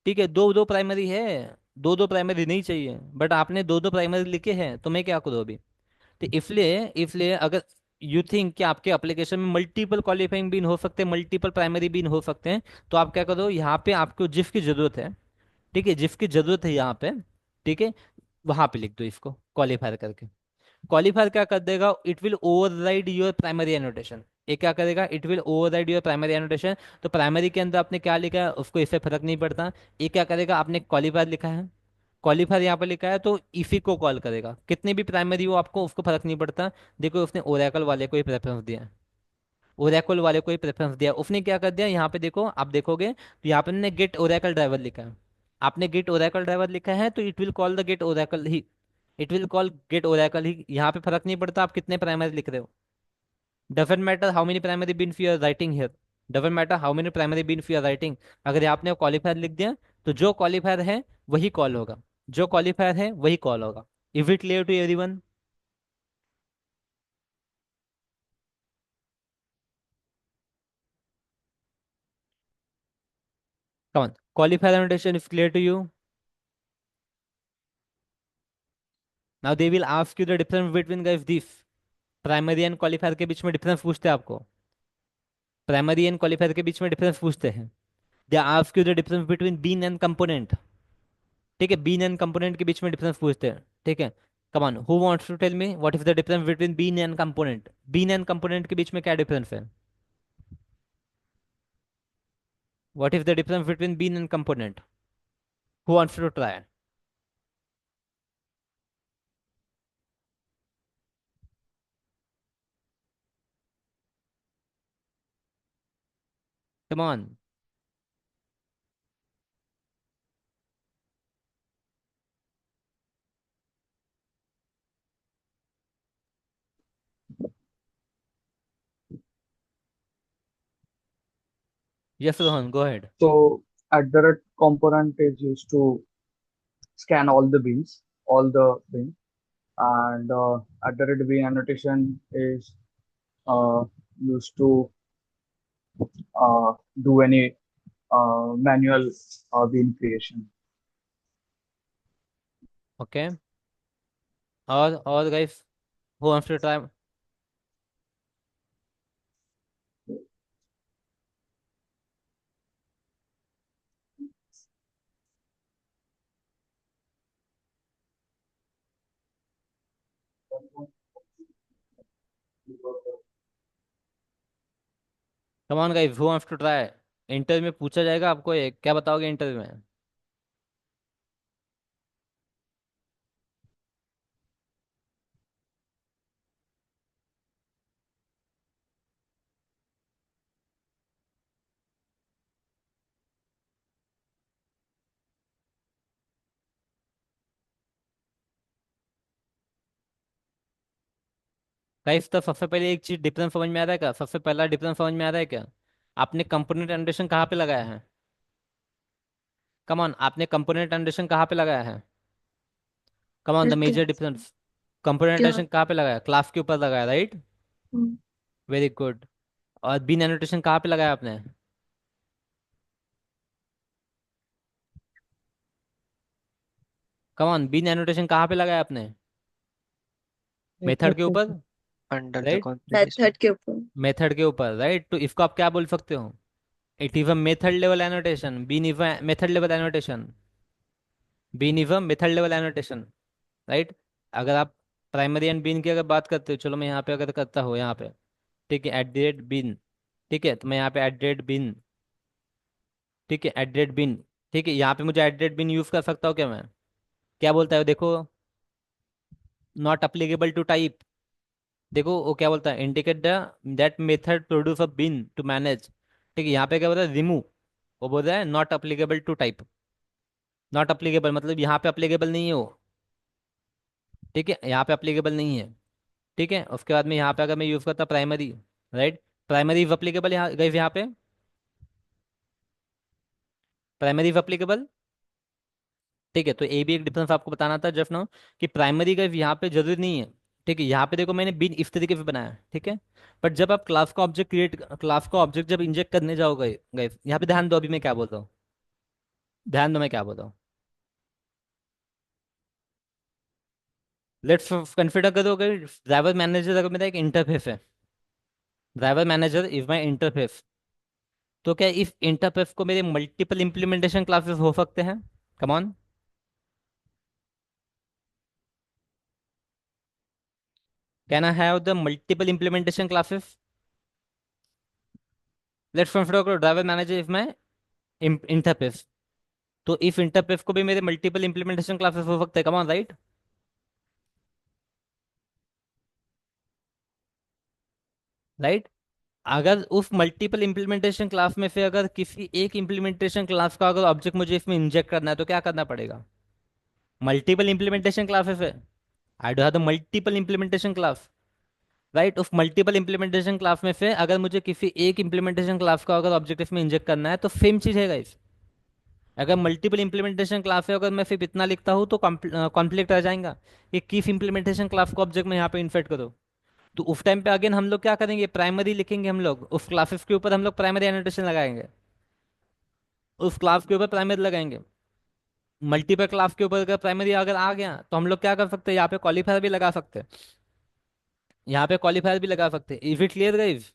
ठीक है? दो दो प्राइमरी है, दो दो प्राइमरी नहीं चाहिए, बट आपने दो दो प्राइमरी लिखे हैं, तो मैं क्या करूँ अभी? तो इसलिए इसलिए अगर यू थिंक कि आपके एप्लीकेशन में मल्टीपल क्वालिफाइंग बीन हो सकते हैं, मल्टीपल प्राइमरी बीन हो सकते हैं, तो आप क्या करो, यहाँ पे आपको जिसकी जरूरत है, ठीक है, जिसकी जरूरत है यहाँ पे, ठीक है, वहां पे लिख दो इसको क्वालिफायर करके। क्वालिफायर क्या कर देगा, it will override your primary annotation. ये क्या करेगा, it will override your primary annotation. तो प्राइमरी के अंदर आपने क्या लिखा है उसको इससे फर्क नहीं पड़ता। ये क्या करेगा, आपने क्वालिफायर लिखा है, क्वालिफायर यहाँ पर लिखा है, तो इसी को कॉल करेगा, कितने भी प्राइमरी हो आपको उसको फर्क नहीं पड़ता। देखो उसने ओरेकल वाले को ही प्रेफरेंस दिया है, ओरेकल वाले को ही प्रेफरेंस दिया, उसने क्या कर दिया, यहाँ पे देखो, आप देखोगे तो यहाँ पे ने गेट ओरेकल ड्राइवर लिखा है। आपने गेट ओरेकल ड्राइवर लिखा है, तो it will call the get Oracle ही, it will call get Oracle ही। यहाँ पे फर्क नहीं पड़ता आप कितने प्राइमरी लिख रहे हो, doesn't matter how many primary beans you are writing here, doesn't matter how many primary beans you are writing. अगर आपने क्वालिफायर लिख दिया, तो जो क्वालिफायर है वही कॉल होगा, जो क्वालिफायर है वही कॉल होगा। Is it clear to everyone? Come on, qualifier annotation is clear to you? Now they will ask you the difference between guys this, primary and qualifier के बीच में डिफरेंस पूछते हैं आपको, प्राइमरी एंड क्वालिफायर के बीच में डिफरेंस पूछते हैं। They ask you the difference between bean and component, ठीक है? बीन एंड कंपोनेंट के बीच में डिफरेंस पूछते हैं, ठीक है? Come on, who wants to tell me what is the difference between bean and component? Bean and component के बीच में क्या डिफरेंस है? What is the difference between bean and component? Who wants to try? Come on. Yes Rohan, go ahead. So at the red component is used to scan all the beans, and at the red bean annotation is uh, used to do any manual bean creation. Okay, और guys, who wants to try? Come on guys, who wants to try? Interview में पूछा जाएगा आपको, ये क्या बताओगे interview में? Guys तो सबसे पहले एक चीज डिफरेंस समझ में आ रहा है क्या? सबसे पहला डिफरेंस समझ में आ रहा है क्या? आपने कंपोनेंट एनोटेशन कहाँ पे लगाया है? कम ऑन, आपने कंपोनेंट एनोटेशन कहाँ पे लगाया है? कम ऑन, द फिर major class difference. Component class. Annotation कहाँ पे लगाया? क्लास के ऊपर लगाया, राइट? Very good. और बीन एनोटेशन कहाँ पे लगाया आपने? कम ऑन, बीन एनोटेशन कहाँ पे लगाया आपने? मेथड मेथड के के ऊपर, ऊपर। Under the right? Configuration. Method के ऊपर। मेथड के ऊपर, राइट? तो इसको आप क्या बोल सकते हो? It is a method level annotation, bean is a method level annotation, bean is a method level annotation, right? अगर आप प्राइमरी एंड बीन की अगर बात करते हो, चलो मैं यहाँ पे अगर करता हूँ यहाँ पे, ठीक है, एट द रेट बीन, ठीक है, तो मैं यहाँ पे एट द रेट बीन, ठीक है, एट द रेट बीन, ठीक है, यहाँ पे मुझे at the rate bean use कर सकता हूँ क्या मैं? क्या बोलता है देखो, नॉट अप्लीकेबल टू टाइप। देखो वो क्या बोलता है, indicate the that method produce a bean to manage, ठीक है, यहाँ पे क्या बोलता है, रिमूव। वो बोल रहा है not applicable to type. Not applicable मतलब यहाँ पे अप्लीकेबल नहीं है वो, ठीक है, यहाँ पे अप्लीकेबल नहीं है, ठीक है। उसके बाद में यहाँ पे अगर मैं यूज करता प्राइमरी, राइट, प्राइमरी अप्लीकेबल यहाँ गई, यहाँ पे प्राइमरी अप्लीकेबल, ठीक है। तो ये भी एक डिफरेंस आपको बताना था जस्ट नाउ, कि प्राइमरी का यहाँ पे जरूरी नहीं है, ठीक है। यहाँ पे देखो मैंने बिन इस तरीके से बनाया है, ठीक है। बट जब आप क्लास का ऑब्जेक्ट क्रिएट, क्लास का ऑब्जेक्ट जब इंजेक्ट करने जाओगे, गए यहाँ पे ध्यान दो, अभी मैं क्या बोलता हूँ, ध्यान दो मैं क्या बोलता हूँ। लेट्स कंसिडर करोगे ड्राइवर मैनेजर अगर मेरा एक इंटरफेस है, driver manager is my interface, तो क्या इस इंटरफेस को मेरे मल्टीपल इंप्लीमेंटेशन क्लासेस हो सकते हैं? Come on, can I have the multiple implementation classes? Let's consider driver manager is my interface, तो इफ इंटरफेस को भी मेरे मल्टीपल इंप्लीमेंटेशन क्लासेस हो सकते हैं, कम ऑन, राइट? राइट। अगर उस मल्टीपल इंप्लीमेंटेशन क्लास में से अगर किसी एक इंप्लीमेंटेशन क्लास का अगर ऑब्जेक्ट मुझे इसमें इंजेक्ट करना है, तो क्या करना पड़ेगा? मल्टीपल इंप्लीमेंटेशन क्लासेस है, I do have the multiple implementation class, right. उस मल्टीपल इंप्लीमेंटेशन क्लास में से अगर मुझे किसी एक इंप्लीमेंटेशन क्लास का अगर ऑब्जेक्ट इसमें इंजेक्ट करना है, तो सेम चीज है गाइस। अगर मल्टीपल इंप्लीमेंटेशन क्लास है, अगर मैं सिर्फ इतना लिखता हूँ तो कॉन्फ्लिक्ट आ जाएगा कि किस इंप्लीमेंटेशन क्लास को ऑब्जेक्ट में यहाँ पे इन्फेक्ट करो। तो उस टाइम पे अगेन हम लोग क्या करेंगे, प्राइमरी लिखेंगे, हम लोग उस क्लासेस के ऊपर हम लोग प्राइमरी एनोटेशन लगाएंगे, उस क्लास के ऊपर प्राइमरी लगाएंगे। मल्टीपल क्लास के ऊपर अगर प्राइमरी अगर आ गया, तो हम लोग क्या कर सकते हैं, यहाँ पे क्वालिफायर भी लगा सकते हैं, यहाँ पे क्वालिफायर भी लगा सकते हैं। Is it clear guys?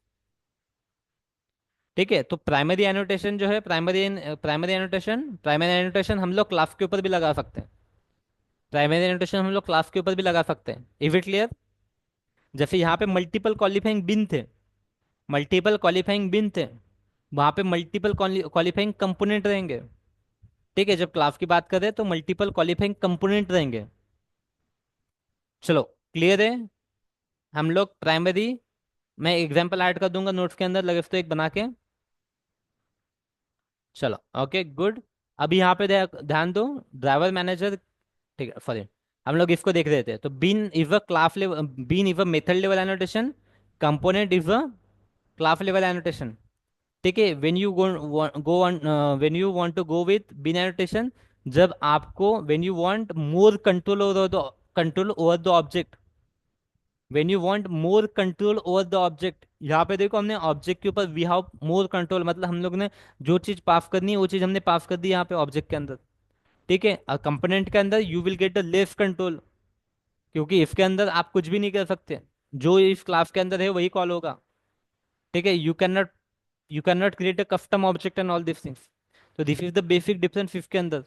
ठीक है। तो प्राइमरी एनोटेशन जो है, प्राइमरी एनोटेशन हम लोग क्लास के ऊपर भी लगा सकते हैं, प्राइमरी एनोटेशन हम लोग क्लास के ऊपर भी लगा सकते हैं। Is it clear? जैसे यहाँ पे मल्टीपल क्वालिफाइंग बिन थे, मल्टीपल क्वालिफाइंग बिन थे, वहाँ पे मल्टीपल क्वालिफाइंग कंपोनेंट रहेंगे, ठीक है। जब क्लास की बात करें तो मल्टीपल क्वालिफाइंग कंपोनेंट रहेंगे। चलो, क्लियर है? हम लोग प्राइमरी, मैं एग्जांपल ऐड कर दूंगा नोट्स के अंदर, लगे तो एक बना के। चलो, ओके गुड। अभी यहाँ पे ध्यान दो, ड्राइवर मैनेजर, ठीक है, सॉरी, हम लोग इसको देख रहे थे। तो bean is a class level, bean is a method level annotation, component is a class level annotation, ठीक है। When you go on, when you want to go with bean annotation, जब आपको when you want more control over the object, when you want more control over the object, यहाँ पे देखो हमने object के ऊपर वी हैव मोर कंट्रोल, मतलब हम लोग ने जो चीज पास करनी है वो चीज हमने पास कर दी यहाँ पे ऑब्जेक्ट के अंदर, ठीक है। और कंपोनेंट के अंदर you will get the less control, क्योंकि इसके अंदर आप कुछ भी नहीं कर सकते, जो इस क्लास के अंदर है वही कॉल होगा, ठीक है। You can not create a custom object and all this things. तो this is the basic difference इसके अंदर।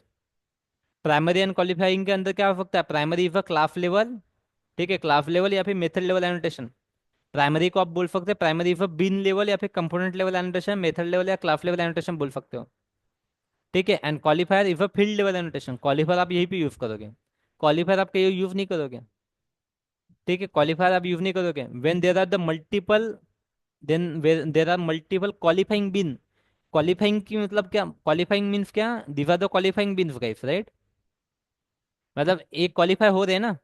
प्राइमरी एंड क्वालिफाइंग के अंदर क्या हो सकता है, primary is a class level, ठीक है, क्लास लेवल या फिर मेथड लेवल एनोटेशन। प्राइमरी को आप बोल सकते हैं primary is a bean level या फिर component level annotation, method level या क्लास लेवल एनोटेशन बोल सकते हो, ठीक है। And qualifier is a field level annotation, qualifier आप यही पे यूज करोगे, क्वालिफायर आप कहीं यूज नहीं करोगे, ठीक है। क्वालिफायर आप यूज नहीं करोगे when there are the multiple, then there are multiple qualifying bean. Qualifying की मतलब क्या, क्वालिफाइंग मीन्स क्या, these are the qualifying beans guys, right? मतलब एक क्वालिफाई हो रहे हैं ना,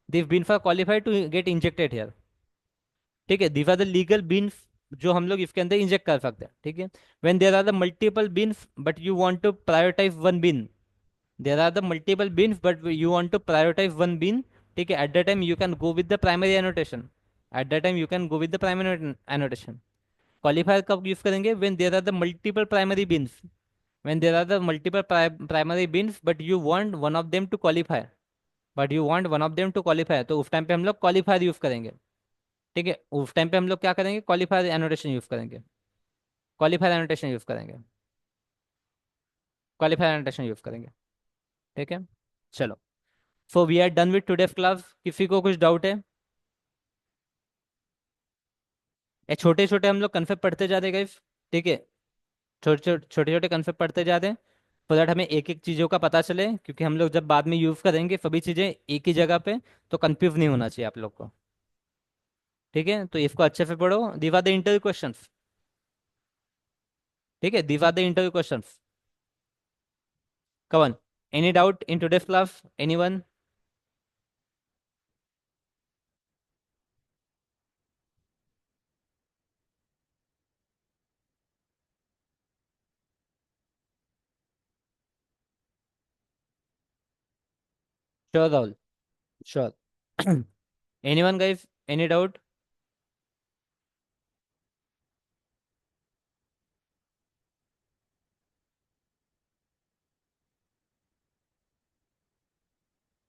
this bean for qualified to get injected here, ठीक है। These are the legal beans जो हम लोग इसके अंदर इंजेक्ट कर सकते हैं, ठीक है। When there are the multiple beans but you want to prioritize one bean, there are the multiple beans but you want to prioritize one bean, ठीक है, at the time you can go with the primary annotation, at the time you can go with the primary annotation. Qualifier कब use करेंगे? When there are the multiple primary beans, when there are the multiple primary bins but you want one of them to qualify, तो उस time पे हम लोग qualifier use करेंगे, ठीक है। उस टाइम पे हम लोग क्या करेंगे? क्वालिफायर एनोटेशन यूज करेंगे, क्वालिफायर एनोटेशन यूज करेंगे, क्वालिफायर एनोटेशन यूज करेंगे, ठीक है। चलो, so we are done with today's class. किसी को कुछ डाउट है? ये छोटे छोटे हम लोग कंसेप्ट पढ़ते जा रहे गाइस, ठीक है, छोटे छोटे कंसेप्ट पढ़ते जा रहे हैं, so दैट हमें एक एक चीज़ों का पता चले, क्योंकि हम लोग जब बाद में यूज़ करेंगे सभी चीज़ें एक ही जगह पे, तो कंफ्यूज नहीं होना चाहिए आप लोग को, ठीक है। तो इसको अच्छे से पढ़ो, these are the interview questions, ठीक है, these are the interview questions. Come on, any doubt in today's class, anyone? Sure Rahul, sure. Anyone guys, any doubt?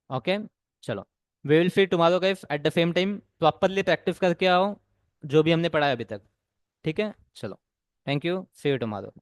Okay, चलो, we will see tomorrow guys at the same time, properly practice करके आओ जो भी हमने पढ़ा है अभी तक, ठीक है। चलो, thank you, see you tomorrow.